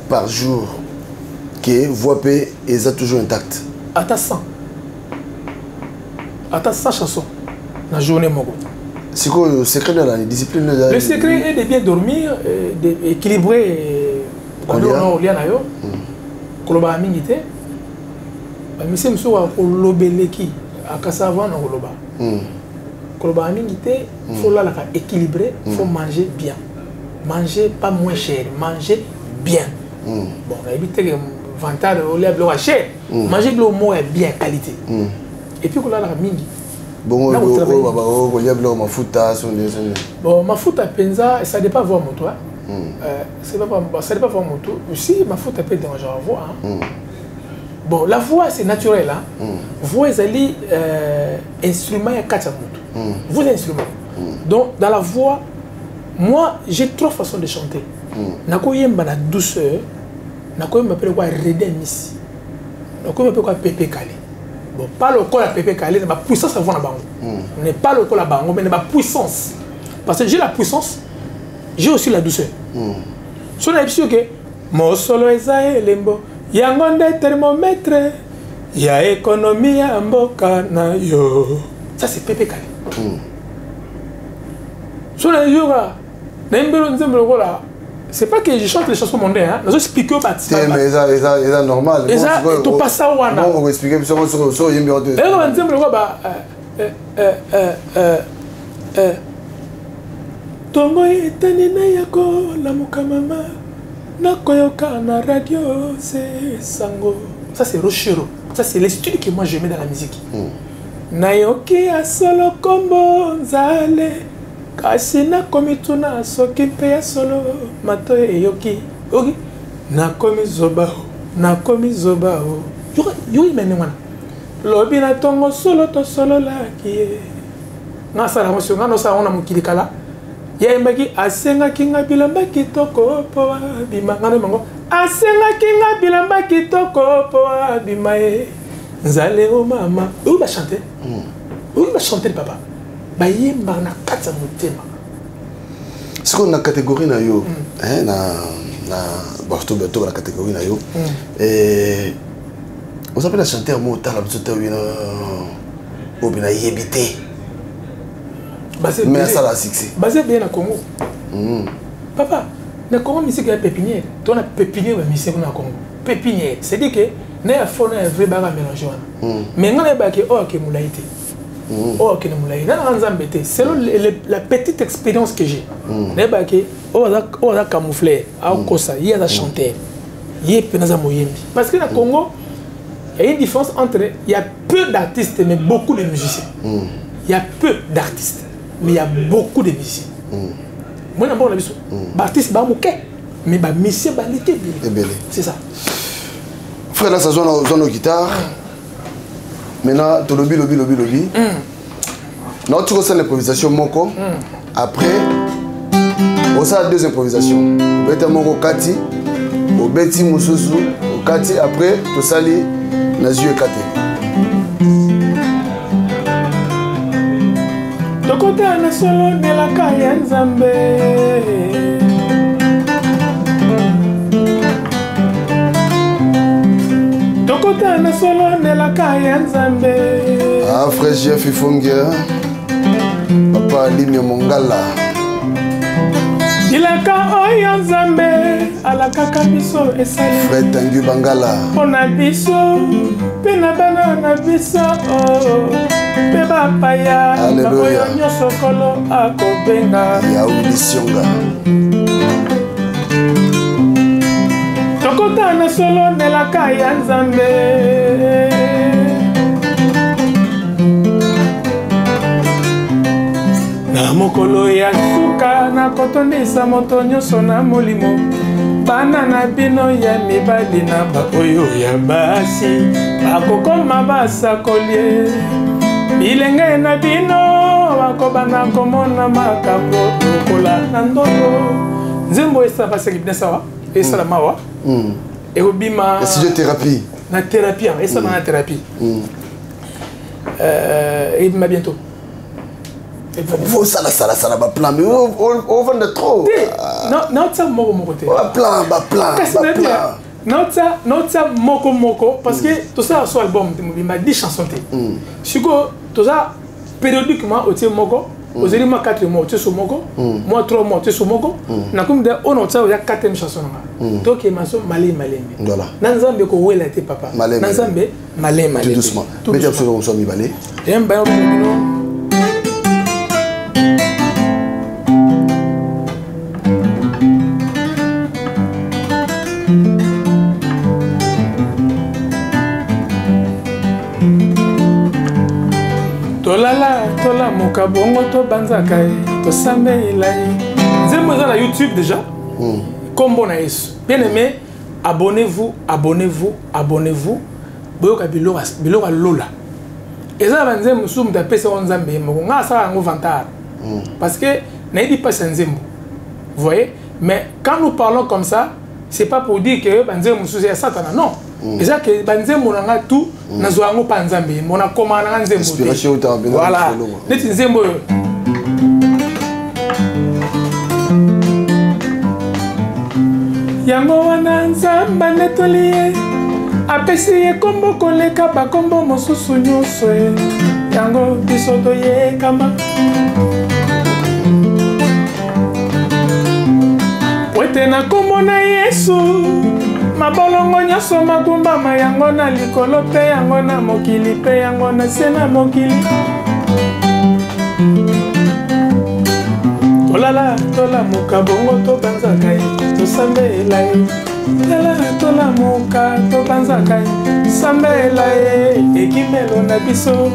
par jour que voix P est toujours intacte. À 100. À 100 chansons dans la journée. C'est quoi le secret de la discipline? Le secret est de bien dormir, d'équilibrer. Quand on est là, on a mis été. Mais c'est monsieur à Kolobeleki, à Kassavan, on Koloba. Koloba été, il faut équilibrer, il faut manger bien. Manger pas moins cher, manger bien. Bon, on a évité que vantage au lait blanc cher. Manger blanc moins bien qualité. Et puis qu'on a la mingi. Bon, on y a blanc ma fouta, bon, ma fouta penza, ça dépend voir mon toit. Ça dépend voir mon toit. Aussi, ma fouta peut déranger la voix. Bon, la voix c'est naturel. Voix c'est instrument et quatre mots. Vous instrument. Donc dans la voix. Moi, j'ai trois façons de chanter. Nakoyemba na douceur, nakoyemba pe quoi redemiss. Nakoyemba pe quoi Pepe Kali. Bon, pas le col à Pepe Kali, mais ma puissance avant la bango. On n'est pas le col à bango, mais ma puissance. Parce que j'ai la puissance, j'ai aussi la douceur. Si on a sûr que mosolo eza elembo yango nde thermomètre ya économie ya mboka na yo. Ça c'est Pepe Kale. Sur les jours c'est pas que je chante les chansons mondaines, hein. Nous expliquons pas. Mais ça normal. Et ça, tu passes à Wana. On va expliquer sur Yembi. Tongo etani na yako la mukamama na koyoka na radio c'est sango. Ça c'est Rochero. Ça c'est les styles que moi je mets dans la musique. Nayoki a solo kombo nzale kasi na komituna soki mpe ya solo mato eyoki oki nakomi zobao yo imene wana lobi na tongo solo to solo laki nga sala mosio nga no sa ona mokili kala ya imaki asengaki nga bilamba kitoko po abima nga no mango asengaki nga bilamba kitoko po abima e nzale o mama ou ba chanter ou ba chanter papa ba yemba na kata motema ce qu'on a catégorie na yo hein na barto la catégorie na yo et on s'appelle la chanteur mo tala bzote wina o bina yebité mais ça la succès basé bien na Congo papa na Congo musique ya pépinière toi na pépinière musique na Congo pépinière c'est dit que na fona un vrai baga mélanger wana mais ngana ba ke o ke mulaité o ke mulaité na nzambe te selon la petite expérience que j'ai na ba ke o za camoufler a kosa il y a da chanter il penaza moyembi parce que na Congo il y a une différence entre il y a peu d'artistes mais beaucoup de musiciens il y a peu d'artistes mais il y a beaucoup de musiciens moi na bon na biso ba artiste ba moké mais ba musicien ba lité c'est ça. Frère, là, ça joue nos guitares. Maintenant, tu lobby. Non, tu ressens l'improvisation Moko. Après, on a deux improvisations. Beta Moko Kati, au Beti Moussousou, au Kati. Après, tu sali Nazu et Kati. Tokota na solo de la kaya nzambe. Tokota na solo de la kaya nzambe. Ah, frère Jeff Ifongia. Papa Limia Mongala. Ilaka oyo nzambe alakaka biso esali. Frère Tangu Bangala. Pona biso pena bana na biso pe bapaya. Alléluia. Nyonso kolo akobenga. Ya Ulisionga. Tokota na solo de la kaya nzambe. Na mokolo ya suka na kotondisa moto nyonso na molimo. Bana na bino ya mibali na baoyo ya basi bakokoma basakolie. Bilenge na bino bakobana komona makambo lokola na ndoto. Nzembo esa basaki bien sawa. Esa la mawa. Et obima. Physiothérapie. Na thérapie, esa na thérapie. Et bima bientôt. Faut ça va plan mais on vend de trop. Non ça moko te. Plan. Non ça moko parce que tout ça sur album il m'a 10 chansons te. Siko tout ça périodiquement au tie moko, aux éléments 4 mois tu sur moko, moi 3 mois tu sur moko. Na comme de on a ça il y a 4e chanson là. Donc il m'a so malé. Voilà. Nanzambe ko wela te papa. Nanzambe malé. Tout doucement. Mais tu as besoin de mi balé. J'aime bien Tola mokabongo to banzaka to samela nzembo eza na YouTube déjà kombo na Yesu bien aimé abonnez-vous boyoka biloko lola eza ba nzembo sumu ta pesa nzambe moko nga sala ngo vantar parce que naidi pas nzembo vous voyez mais quand nous parlons comme ça c'est pas pour dire que ba nzembo susu ya satana non déjà que banzembo nanga tout nazwa ngo pa nzambe mona koma na nzembo inspiration ta bien voilà neti nzembo yango wana nzamba netoli ye apesi ye kombo koleka bakombo mosusu nyonso ye yango biso toyekama wete na kombo na Yesu mabolongo nyonso magumbama yango na likolo mpe yango na mokili mpe yango na se na mokili tolala tolamuka bongo tobanzaka ye tosambela ye tolala tolamuka tobanzaka ye sambela ye ekimelo na biso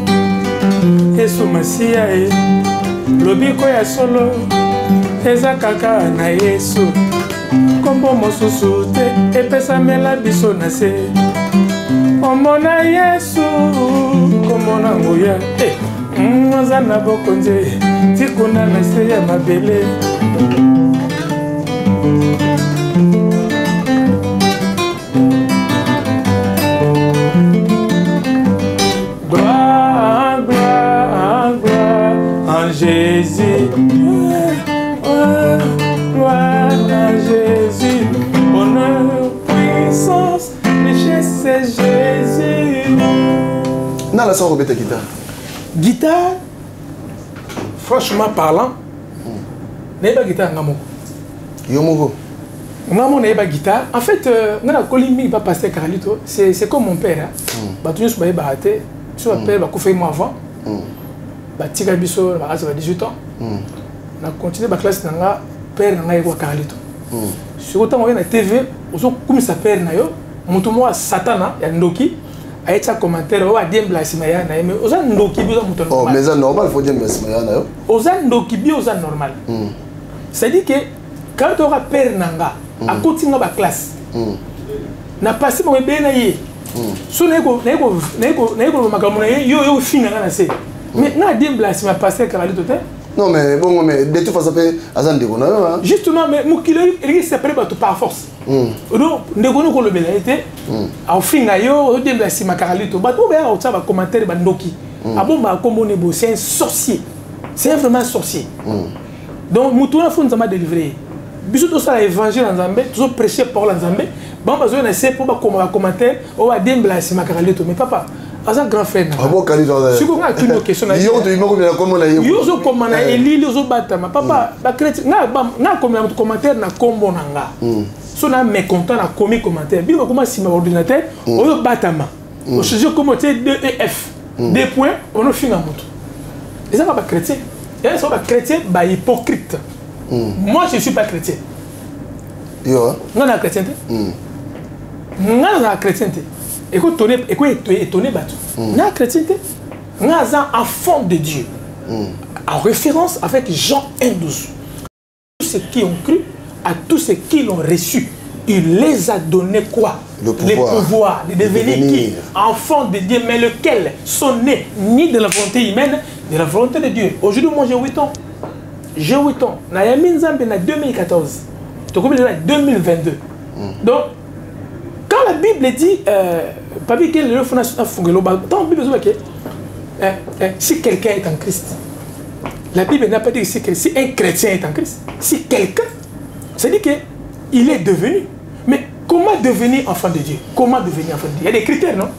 Yesu masiya ye lobiko ya solo eza kaka na Yesu kombo mosusu te epesamela biso na se omona Yesu komona nguya aza na bokonze tikuna na se ya mabele gloire, gloire, gloire en Jésus. Gloire à Jésus, honneur, puissance, richesse, c'est Jésus. Non, la soeur Robert guitare. Guitare, franchement parlant, n'est pas guitare ngamo. Yomoko. Ngamo n'est pas guitare. En fait, on a colimi pas passer Carlito. C'est comme mon père. Bah tu nous sois baraté, sur mon père, bah qu'on fait moi avant. Bah tika biso, bah à 18 ans. On a continué ma classe dans la père na yeko Carlito. Sur autant on est na TV, on comme ça père na yo, mutu mo satana ya ndoki, aïcha commentaire o adiem blasima ya na mais oza ndoki bi oza mutu normal. Oh mais ça normal faut dire blasima ya na yo. Oza ndoki bi oza normal. C'est-à-dire que quand on a père nanga, a continué ma classe. Na passé mo be na ye. So na yeko makamuna yo finga na se. Mais na adiem blasima passer Carlito te. Non mais bon mais de toute façon azan de gona hein. Justement mais mukilo il s'appelle pas par force. Donc ndeko ko le bela été au finga yo de la sima Carlito ba to ba au ça ba commentaire ba ndoki. Ah bon ba comme on est beau c'est un sorcier. C'est vraiment un sorcier. Donc mutuna fo nzama délivrer. Biso to ça évangile en Zambie, toujours prêcher pour la Zambie. Bon besoin de c'est pour ba commentaire au ba de la sima Carlito mais papa un grand frère. Ah bon, Carlito. Si vous avez une question, yo to imoko na komo na yo. Yo zo komana elili zo batama papa ba chrétien na comme commentaire na kombo nanga. So na mécontent na commis commentaire. Bi comment si ma ordinateur o batama. O changer comme tu 2EF. 2 points on a fini à moto. Et ça pas chrétien. Et ça pas chrétien ba hypocrite. Moi je suis pas chrétien. Yo. Non na chrétien. Non na chrétien. Écoute, étonné, n'a chrétienté, n'a un enfant de Dieu. En référence avec Jean 1,12. Tous ceux qui ont cru, à tous ceux qui l'ont reçu, il les a donné quoi? Le pouvoir de devenir qui? Enfants de Dieu, mais lequel sont nés ni de la volonté humaine, de la volonté de Dieu. Aujourd'hui, moi j'ai 8 ans. J'ai 8 ans. Nayami Nzambe en 2014. Tu comprends, 2022. Donc, quand la Bible dit, Papi, quel est le fondation dans la Bible dit que si quelqu'un est en Christ, la Bible n'a pas dit que si un chrétien est en Christ, si quelqu'un, c'est-à-dire qu'il est devenu. Mais comment devenir enfant de Dieu? Comment devenir enfant de Dieu? Il y a des critères, non?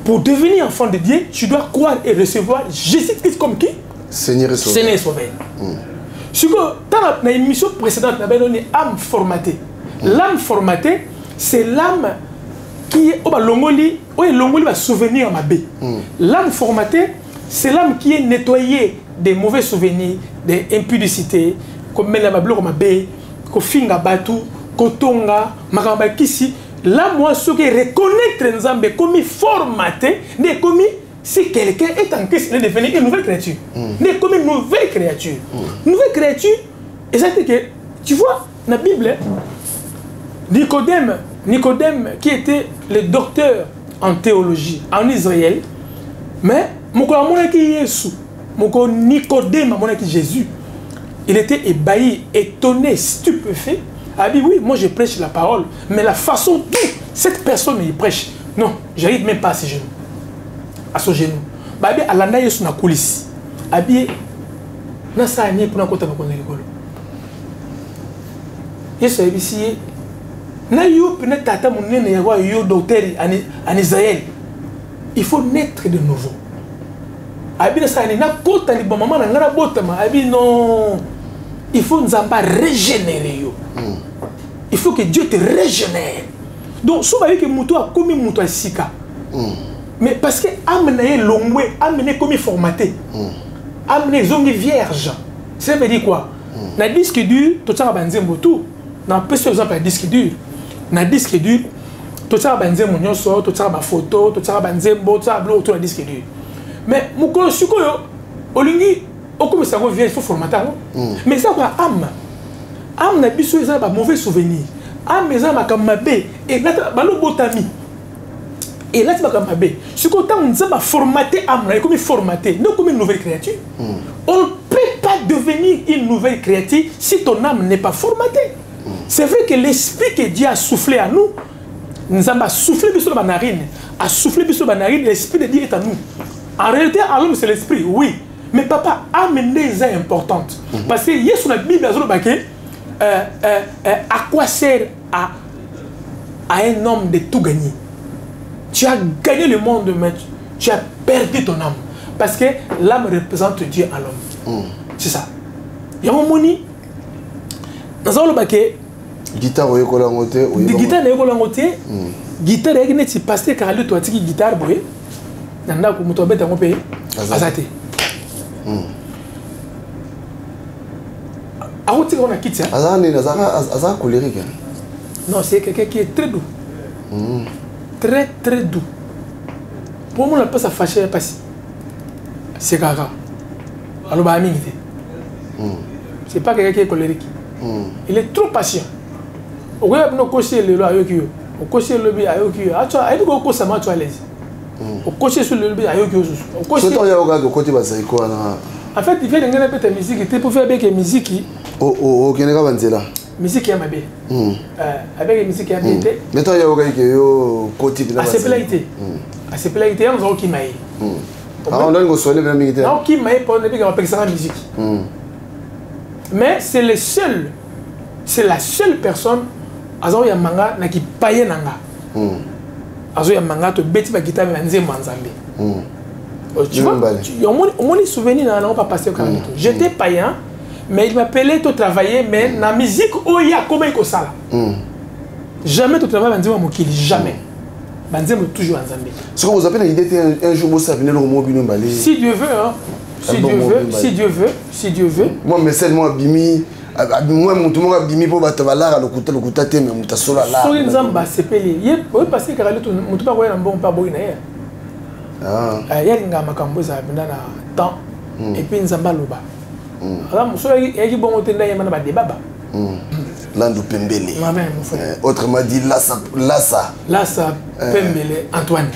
Pour devenir enfant de Dieu, tu dois croire et recevoir Jésus-Christ comme qui? Seigneur et Sauveur. Seigneur et Sauveur. Dans l'émission précédente, on a donné âme formatée. L'âme formatée, c'est l'âme qui est l'ongoli va souvenir à ma baie. L'âme formatée, c'est l'âme qui est nettoyée des mauvais souvenirs, des impudicités, comme la ma baie, comme finga batu, kotonga, makamba kisi. Là, moi, ce qui reconnaître Nzambe comme formaté, n'est comme si quelqu'un est en Christ, il est devenu une nouvelle créature. N'est comme une nouvelle créature. Nouvelle créature, et c'est que, tu vois, dans la Bible, Nicodème, qui était le docteur en théologie en Israël, mais Nicodème, Jésus, il était ébahi, étonné, stupéfait. Il a dit oui, moi je prêche la parole, mais la façon dont cette personne y prêche, non, j'arrive même pas à ses genoux. À son genou. Il a dit à la coulisse. Il a dit, Yesu ici na yo peut-être tata monene ya yo docteur en Israël. Il faut naître de nouveau. Abi ça ni na kota ni maman na ngara botama abi non. Il faut nous régénérer yo. Il faut que Dieu te régénère. Donc souvent que muto a comme muto sika. Mais parce que amener longwe, amener comme formaté. Amener zongi vierge. Ça veut dire quoi? Na disque dur, tout ça va banzer moto. Na peu exemple un disque dur. Na disque dur, tout ça va banzer mon nyonso, tout ça va photo, tout ça va banzer mbo, tout ça va autour du disque dur. Mais mukolo suko yo, olingi okomi ça vient il faut formater. Mais ça quoi âme. Âme na biso ça ba mauvais souvenir. Âme ça ma kamabé et là ba lo botami. Et là, tu vas comme ce qu'on a formaté âme, comme formaté, non comme une nouvelle créature. On ne peut pas devenir une nouvelle créature si ton âme n'est pas formatée. C'est vrai que l'esprit que Dieu a soufflé à nous, nous avons soufflé sur la narine, a soufflé sur la narine, l'esprit de Dieu est à nous. En réalité, à l'homme, c'est l'esprit, oui. Mais papa, âme est importante. Parce que hier, sur la Bible, à quoi sert à un homme de tout gagner? Tu as gagné le monde, mais tu as perdu ton âme. Parce que l'âme représente Dieu à l'homme. C'est ça. Il y a un moment, dans un baquet, guitare, guitare, guitare, c'est parce que quand tu as dit guitare, nanda ko muto beta ngope azate aouti on a quitté azan colérique. Non, c'est quelqu'un qui est très doux. Très très doux. Pour moi, on n'a pas ça fâché parce c'est gaga. Alors bah amingité. C'est pas quelqu'un qui est colérique. Il est trop patient. Au gars no cocher le ayokio. Au cocher le bi ayokio. Ah tu as dit ko ça ma tu à l'aise. Au cocher sur le bi ayokio. Au cocher. C'est toi ya oga côté basai quoi na. En fait, il fait ngana peta musique, tu pour faire avec musique. Oh keneka banzela. Musique ya mabe. Avec musique ya bien. Mais toi ya oga que yo côté de la basai. À ses plaisirs, on a qui maï. Ah on donne go soler bien militaire. Non qui maï pour ne pas faire ça musique. Mais c'est le seul, c'est la seule personne azo ya manga na ki paye nanga. Azo ya manga to beti ba guitare na nzembo nzambe. Tu vois, mon souvenir n'a pas passé au Canada. J'étais païen, mais il m'appelait pour travailler, mais la musique, oh, il y a comment il y a ça. Jamais tu travailles dans mon kili, jamais. Banzemo toujours en Zambie. Ce que vous appelez l'idée un jour ça venir au mobile balé. Si Dieu veut, hein. Si Dieu veut. Moi mais seulement bimi moi mon tout monde bimi pour battre la le kuta te mais muta sola là. So nzamba sepeli. Yé passer car le tout mutu pas na bon pas boy na ya. Ah. Ya linga makambo za bina na temps et puis nzamba loba. Alors so yaki bon otenda ya mana ba débat ba. Landu Pembele. Mon frère. Autrement dit Lassa Pembele Antoine.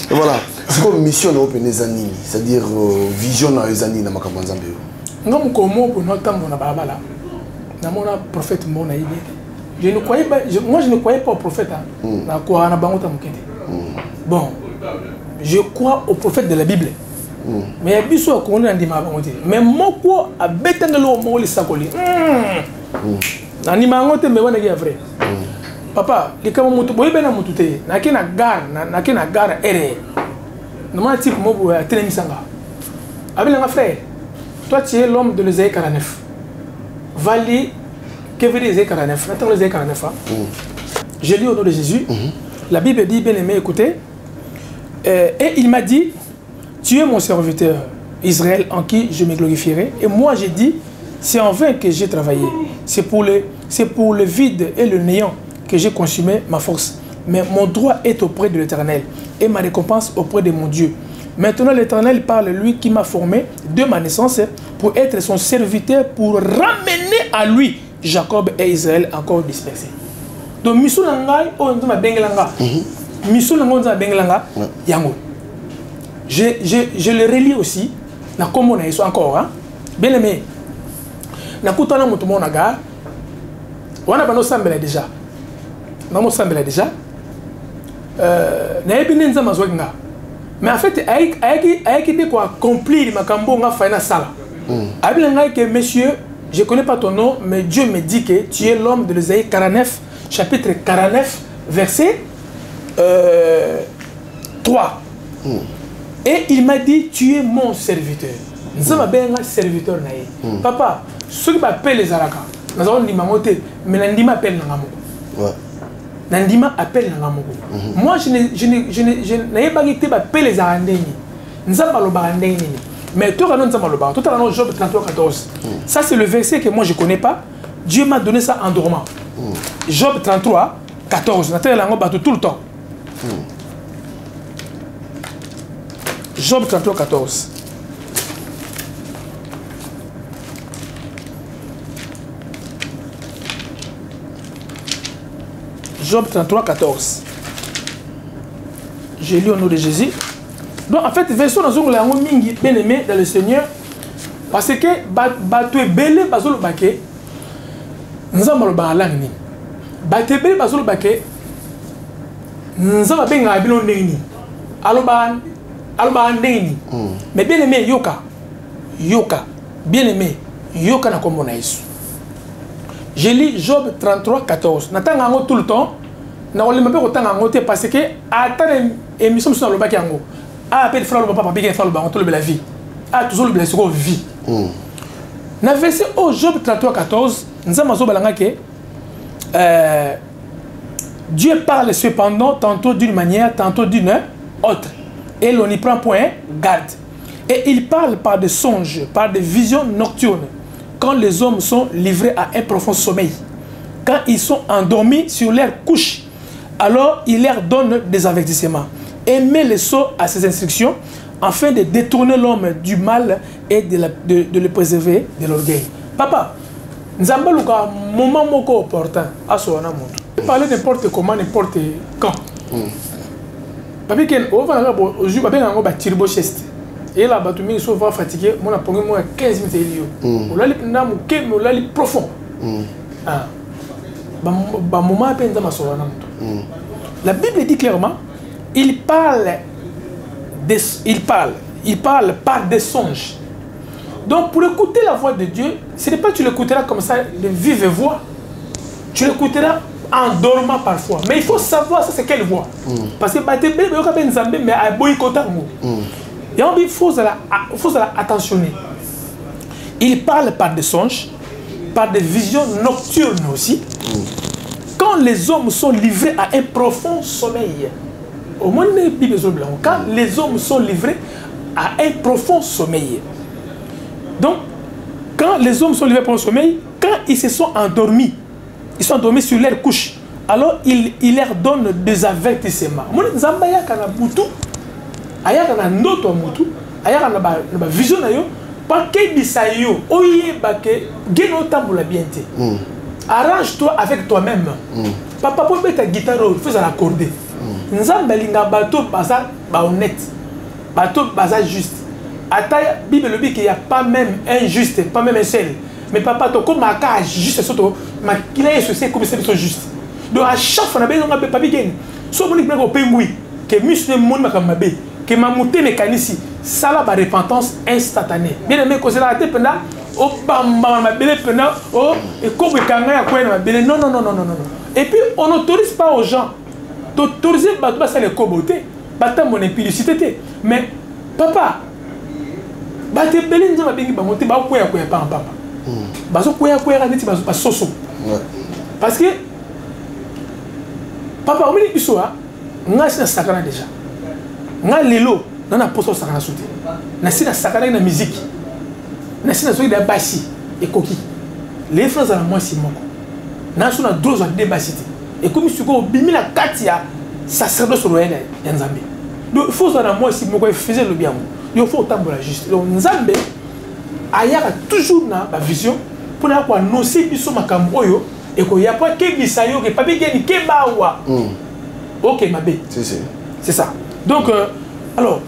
Voilà. C'est comme mission de Open Zanini, c'est-à-dire vision dans les années dans Makambo Nzambe. Ngam komo pour notre temps na balabala. Na mona prophète mona ibi. Je ne croyais pas moi je ne croyais pas au prophète na quoi na bango ta mukende. Bon, je crois au prophète de la Bible. Mais biso ko na ndima bango te. Mais moko abetangelo mo le sakoli. Na ndima bango te me wana ki vrai. Papa, les kama mutu boye bena mutu te. Na kina gare ere. Normalement type mo bo telemisanga. Abilanga frère. Toi tu es l'homme de l'Ésaïe 49. Va lire que veut dire l'Ésaïe 49. Attends l'Ésaïe 49. Je lis au nom de Jésus. La Bible dit, bien aimé, écoutez. Et il m'a dit, tu es mon serviteur, Israël, en qui je me glorifierai. Et moi j'ai dit, c'est en vain que j'ai travaillé. C'est pour le vide et le néant que j'ai consumé ma force. Mais mon droit est auprès de l'Éternel et ma récompense auprès de mon Dieu. Maintenant l'Éternel parle, lui qui m'a formé de ma naissance pour être son serviteur, pour ramener à lui Jacob et Israël encore dispersés. Donc miso nangai o nduma bengelanga. Miso nango nduma bengelanga yango. Je le relis aussi na comme on a isso encore hein. Bien aimé. Na kutana mutu mona ga. Wana bano sambela déjà. Namo sambela déjà. Na ebine nzama zwenga. Mais en fait ayaki de quoi accomplir makambo nga faina sala. Abila ngai que monsieur je ne connais pas ton nom, mais Dieu me dit que tu es l'homme de l'Ésaïe 49, chapitre 49, verset 3. Et il m'a dit, tu es mon serviteur. Nous sommes un serviteur. Papa, ceux qui m'appellent les Araka, nous avons dit, mais Nandima appelle Nangamoko. Nandima appelle Nangamoko. Moi, je n'ai pas été appelé les Arandéni. Nous avons le Barandéni. Mais tout le monde, tout le monde, Job 33-14. Ça, c'est le verset que moi, je ne connais pas. Dieu m'a donné ça en dormant. Job 33-14. Tout le temps. Job 33-14. Job 33-14. J'ai lu au nom de Jésus. Donc en fait, version dans un langue bien aimé dans le Seigneur, parce que tu es belé basolo baké, nous avons le balang ni. Baté belé basolo baké, nous avons bien abilon ni. Aloban ni. Mais bien aimé yoka, bien aimé yoka na kombo na Yesu. Je lis Job 33-14. N'attends tout le temps. N'attends pas autant parce que attends émission sur le baké ango. Ah, appelle frère le papa, bien frère le baron, tout le la vie. Ah, toujours le blessure vie. Dans le verset au Job 33-14, nous avons que Dieu parle cependant tantôt d'une manière, tantôt d'une autre. Et l'on n'y prend point garde. Et il parle par des songes, par des visions nocturnes, quand les hommes sont livrés à un profond sommeil. Quand ils sont endormis sur leur couche, alors il leur donne des avertissements. Et met les sots à ses instructions, afin de détourner l'homme du mal et de le préserver de l'orgueil. Papa, nous avons un moment opportun à ce moment. Parler n'importe comment, n'importe quand. Papa, on va aujourd'hui, on va tirer au chest. Et là, tu m'es souvent fatigué, on a pris 15 minutes. On a les profond. La Bible dit clairement, il parle par des songes. Donc pour écouter la voix de Dieu, ce n'est pas que tu l'écouteras comme ça de vive voix. Tu l'écouteras en dormant parfois. Mais il faut savoir ça c'est quelle voix. Parce que il faut attentionner. Il parle par des songes, par des visions nocturnes aussi. Quand les hommes sont livrés à un profond sommeil. Au moins, quand les hommes sont livrés à un profond sommeil. Donc, quand les hommes sont livrés à un profond sommeil, quand ils se sont endormis sur leur couche, alors il leur donne des avertissements. Arrange-toi avec toi-même. Papa, pour mettre ta guitare, il faut l'accorder. Nzambe linga bateau baza honnête, bateau baza juste. Ata Bible le dit qu'il n'y a pas même un juste, pas même un seul. Mais papa to comme maka juste surtout, ma qu'il est c'est comme c'est juste. Donc à chaque fois on a besoin de papi gain. So mon ko pengui que muscle mon makambe, que ma monté mécanique, ça la repentance instantanée. Bien aimé que cela a été pendant au bamba ma belle pendant oh et comme kanga ya quoi ma belle non. Et puis on n'autorise pas aux gens d'autoriser ça les coboter, battre mon impudicité. Mais papa, batte belin de ma bingi bamote ba quoi papa. Baso quoi randi ba soso. Parce que papa on me dit biso a ngasi na sakana déjà. Nga lelo na poso sakana sauté. Na sina sakana na musique. Na sina so de bassi et coquille. Les frères à moi si moko. Na so na deux ans de bassité. Et comme si tu bimi la katia sacerdoce royal Nzambe. Donc il faut ça dans moi si moi faisait le bien. Il faut autant pour la justice. Donc Nzambe aya toujours na la vision pour na quoi annoncer biso makambo oyo et ko ya pas ke bisayo ke papi geni ke bawa. OK ma bé. C'est ça. Donc alors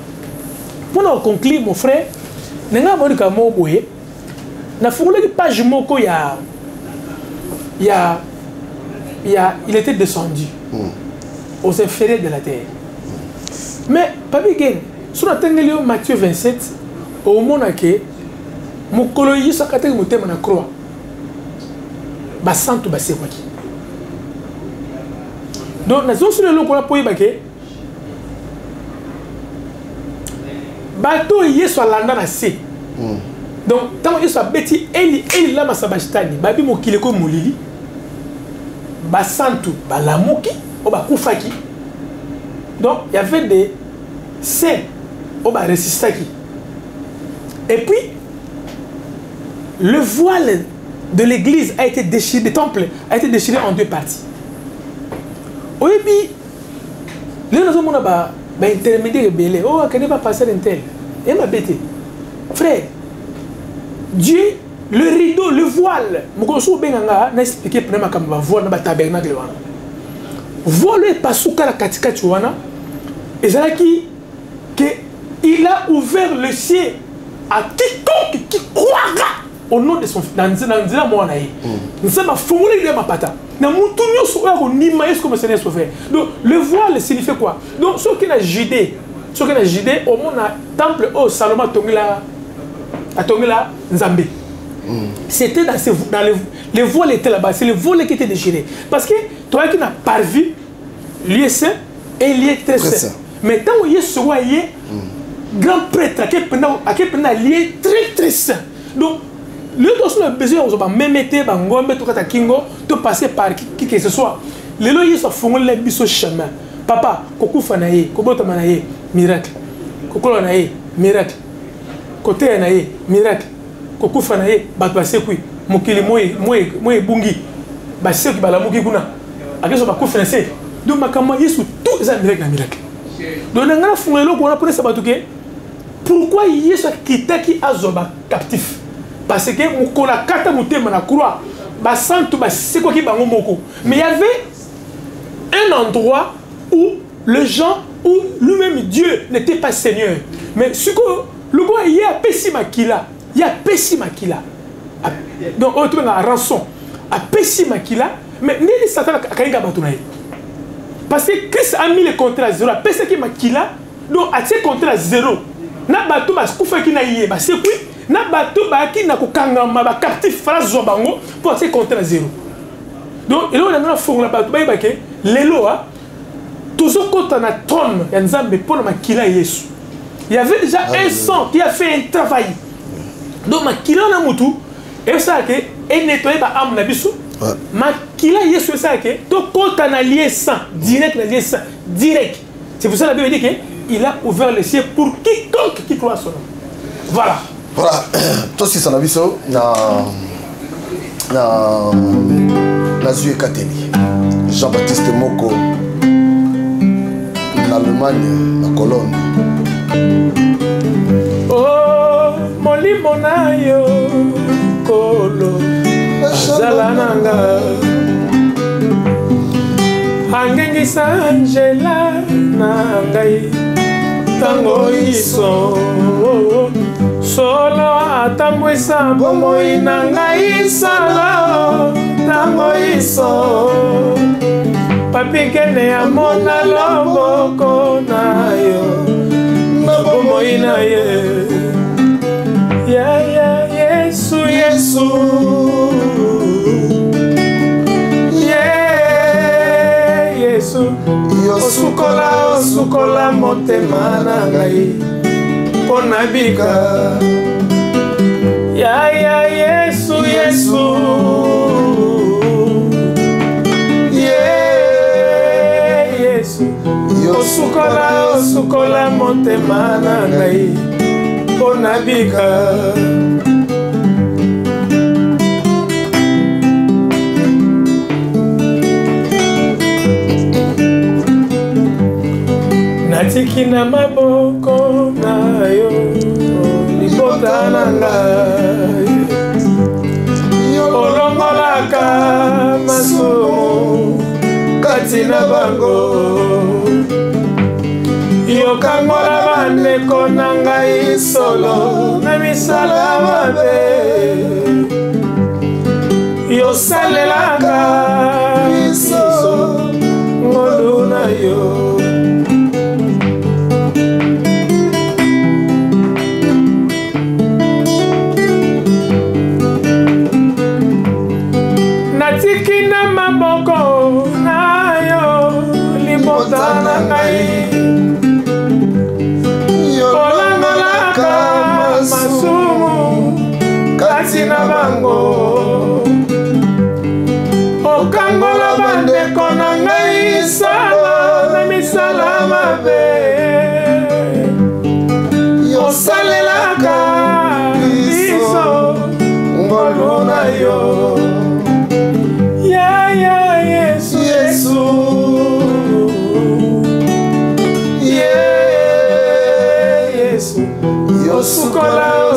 pour nous conclure mon frère, nenga monika mo boye na fungula ki page moko il était descendu aux inférieurs de la terre. Mais, Papi Gen, sur la Matthieu 27, au moment où mon coloïs a caté mon thème à la croix, basantu basekwaki. Donc nazo sur le long qu'on a poyi baké bateau yeso alanda na se. Donc tant yeso abeti eli la masabashitani babi mokile ko molili basantu balamuki o bakufaki. Donc il y avait des saints o ba resistaki. Et puis le voile de l'église a été déchiré, le temple a été déchiré en deux parties. Oui, puis, les gens ont intermédiaire belé. Oh, qu'elle n'est pas passé d'un tel. Et m'a bêté. Frère, Dieu, le rideau, le voile, Mokosu Benganga n'a expliqué pour moi comme voile dans le tabernacle. Voile est pas sous la katika tuana. Et c'est là qu'il a ouvert le ciel à quiconque qui croira au nom de son fils. Dans nous sommes formulés de ma pata. Donc le voile signifie quoi? Donc ce qui est Judée, au monde temple au Salomon a Tongila Nzambé. C'était dans les voiles étaient là-bas, c'est le voile qui était déchiré. Parce que toi qui n'as pas vu lieu saint et lieu très saint. Mais tant qu'il y a ce grand prêtre qui a lieu très très saint. Donc le dossier a besoin de même été bangombe tout kata kingo to passer par qui que ce soit. Les lois ils sont font les biso chemin. Papa koku fanaye kobota manaye miracle. Kokolo naye miracle. Côté naye miracle. Koku fanaye ba passer kui mokili moye bungi. Ba se ki bala muki kuna. Akeso ba ku financer. Donc makama yesu tout ça miracle. Donc ngana fungelo ko na pour ça batuke. Pourquoi yesu kitaki azoba captif? Parce que Mukola Kata Mutema na croix, Basantu c'est quoi qui bango moko. Mais il y avait un endroit où le gens, où lui-même Dieu n'était pas Seigneur. Mais ce que le gars il y a Pessi Makila, il y a Pessi Makila. Donc on trouve la rançon à Pessi Makila, mais ni Satan a kainga batunaï. Parce que Christ a mis le contrat à zéro. Pessi qui Makila, donc a ce contrat à zéro. Na batu bas koufa qui na yé, c'est quoi? Na bato baki na kokangama ba captif phrase zo bango pour se compter à zéro. Donc il on a fond la bato baike lelo a toujours quand on a trône ya Nzambe pour makila Yesu. Il y avait déjà un sang qui a fait un travail. Donc makila na mutu et ça que et nettoyer ba âme na biso. Makila Yesu ça que to quand on a lié sang direct na lié sang direct. C'est pour ça la Bible dit que il a ouvert le ciel pour quiconque qui croit son nom. Voilà. Voilà, toi aussi ça n'a vu ça, na Zue Kateli, Jean-Baptiste Moko, en Allemagne, la colonne. Oh, molimo na yo, kolo, zalananga, angengisa Angela na ngai, tango iso. Solo atambwisa bomoi na ngai sala tango iso papi kene amona loboko na yo na bomoi na ye ya Yesu Yesu osukola motema na ngai Ponabika ya Yesu Yesu osukola motema na ngai Ponabika natiki na maboko na yo libota na ngai olongolaka masumu kati na bango yokangola bandeko na ngai solo na misala mabe yosalelaka miso ngolu na yo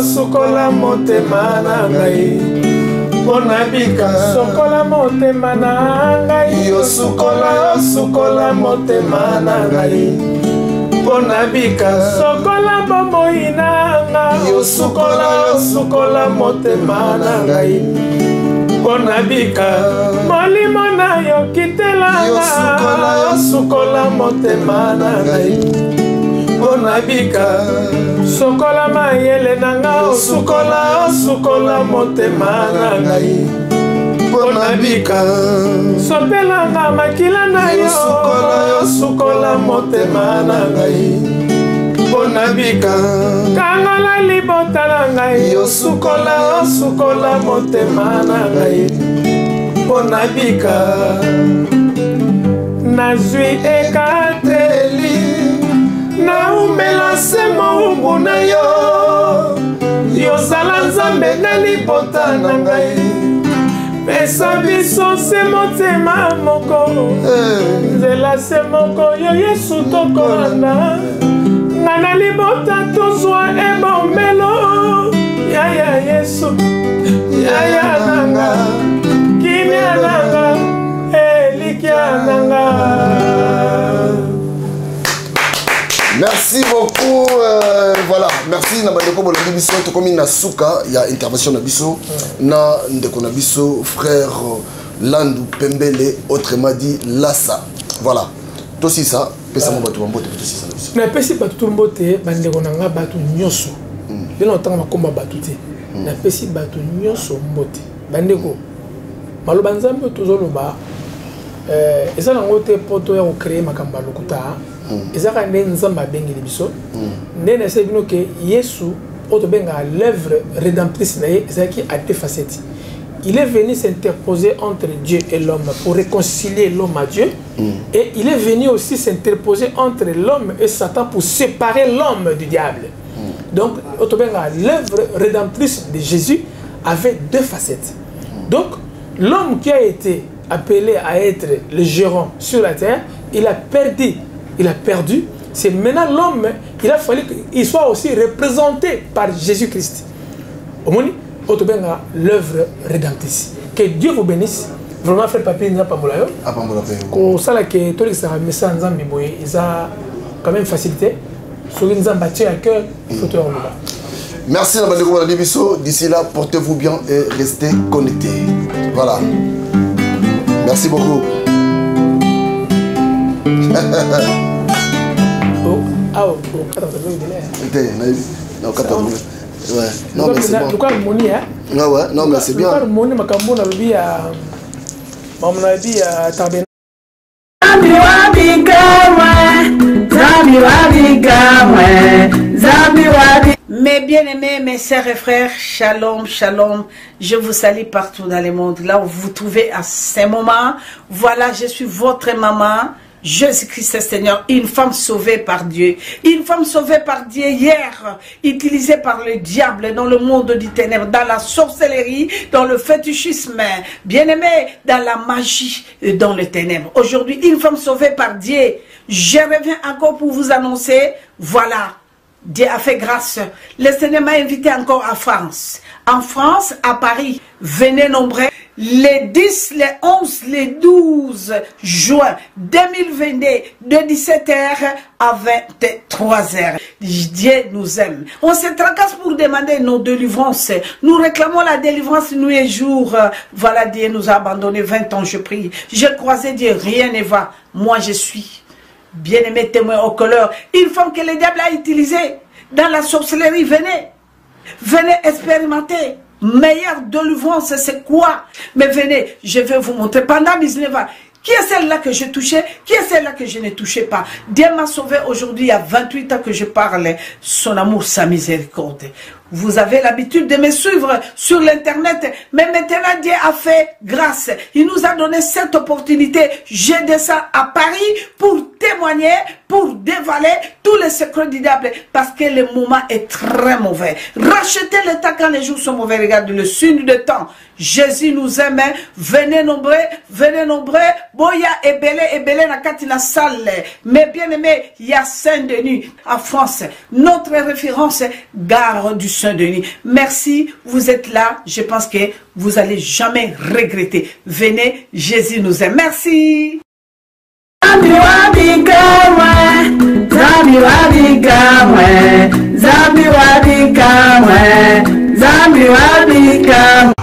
sukola motema na ngai pona bika sukola motema na ngai yo sukola motema na ngai pona bika sukola bomoi na ngai yo sukola motema na ngai pona bika molimo na yo kitelanga sukola motema na ngai pona bika sokola mayele na nga sukola motema na ngai pona bika sopelanga makila na yo sukola motema na ngai pona bika kangala libota na ngai yo sukola motema na ngai pona bika nazwi ekateli na umela se moumbu na yo yozala nzambe na libota na ngai pesa biso se motema moko nzela se moko yo yesu tokolanda nga na libota tozwa ebombelo yaya yesu yaya nanga kimia nanga elikia nanga. Merci beaucoup. Voilà, merci Nabandeko Bolandi Biso. Tout comme na souka, il y a intervention na Biso, na ndeko na Biso, frère Landou Pembele, autrement dit Lassa. Voilà. Tout ça, pesa mo batu mbote tout ça na Biso. Na pesi batu mbote, bandeko nanga batu nyoso. Lelo ntanga makomba batu te. Na pesi batu nyoso mbote. Bandeko maloba nzambe tozoloba eza nango te poto ya créer makamba lokuta. Ezaka nde nzamba bengeli biso nde na se bino ke Yesu oto benga l'œuvre rédemptrice na ye ezaki à deux facettes. Il est venu s'interposer entre Dieu et l'homme pour réconcilier l'homme à Dieu et il est venu aussi s'interposer entre l'homme et Satan pour séparer l'homme du diable. Donc oto benga l'œuvre rédemptrice de Jésus avait deux facettes. Donc l'homme qui a été appelé à être le gérant sur la terre, il a perdu. C'est maintenant l'homme, il a fallu qu'il soit aussi représenté par Jésus-Christ. Au moins, l'œuvre rédemptrice. Que Dieu vous bénisse. Vraiment, frère Papi, il n'y a pas de problème. Ça, que tous les messages ils ont quand même facilité. Sur les gens battus à cœur, il faut te rendre. Merci Nabandeko Bolandi Biso. D'ici là, portez-vous bien et restez connectés. Voilà. Merci beaucoup. Non, mais c'est bon. Non, mais c'est bien. Mes bien-aimés, mes sœurs et frères, shalom, shalom. Je vous salue partout dans le monde, là où vous vous trouvez à ces moments. Voilà, je suis votre maman. Jésus-Christ est Seigneur, une femme sauvée par Dieu. Une femme sauvée par Dieu hier, utilisée par le diable dans le monde du ténèbre, dans la sorcellerie, dans le fétichisme, bien-aimé, dans la magie et dans le ténèbre. Aujourd'hui, une femme sauvée par Dieu. Je reviens encore pour vous annoncer, voilà, Dieu a fait grâce. Le Seigneur m'a invité encore à France. En France, à Paris, venez nombreux. Les 10, les 11, les 12 juin 2022, de 17h à 23h. Dieu nous aime. On se tracasse pour demander nos délivrances. Nous réclamons la délivrance nuit et jour. Voilà, Dieu nous a abandonnés 20 ans, je prie. J'ai croisé Dieu, rien ne va. Moi, je suis bien-aimé témoin au couleur. Une femme que le diable a utilisée dans la sorcellerie, venez. Venez expérimenter. Meilleure délivrance, c'est quoi? Mais venez, je vais vous montrer. Pendant 19 ans, qui est celle-là que j'ai touchée? Qui est celle-là que je ne touchais pas? Dieu m'a sauvé aujourd'hui, il y a 28 ans que je parle. Son amour, sa miséricorde. Vous avez l'habitude de me suivre sur l'internet, mais maintenant Dieu a fait grâce. Il nous a donné cette opportunité. Je descends à Paris pour témoigner, pour dévaler tous les secrets du diable, parce que le moment est très mauvais. Rachetez le temps quand les jours sont mauvais. Regardez le signe de temps. Jésus nous aime. Venez nombreux, venez nombreux. Boya et belé na katina salle. Mais bien aimé, il y a Saint-Denis en France. Notre référence, gare du Saint-Denis. Merci, vous êtes là. Je pense que vous allez jamais regretter. Venez, Jésus nous aime. Merci. Zambi wabika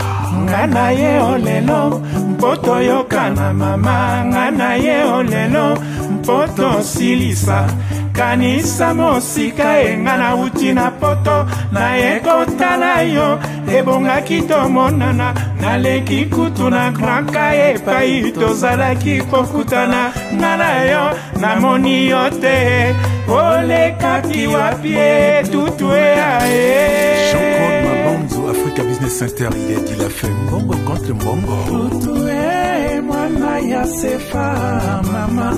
ngana ye olelo mpoto yokana mama ngana ye olelo mpoto silisa kanisa mosika engana uti na poto na ekotala yo ebongaki tomonana naleki kutu na kranka epai tozalaki kokutana ngana yo namoni yo te olekaki wapie tutue ae Jean-Claude Mabonzo, Africa Business Center, il a dit la fait mbongo contre mbongo. Tutue mwana ya sefa mama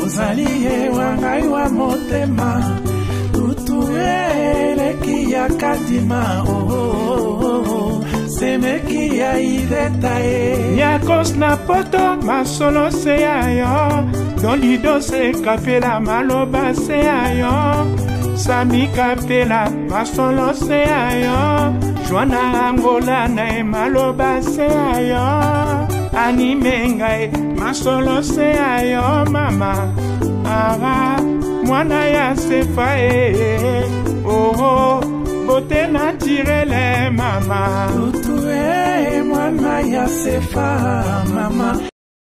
uzalie wangai wa motema tutue leki ya kadima semeki ya iveta nyakos na poto masolo se ayo dolido se kapela maloba se ayo Sami kapela masolo se ayo Joana Angola na maloba se ayo Animenga masolo se ayo mama Ara mwana ya sefa oh bote naturele mama Tutue mwana ya sefa mama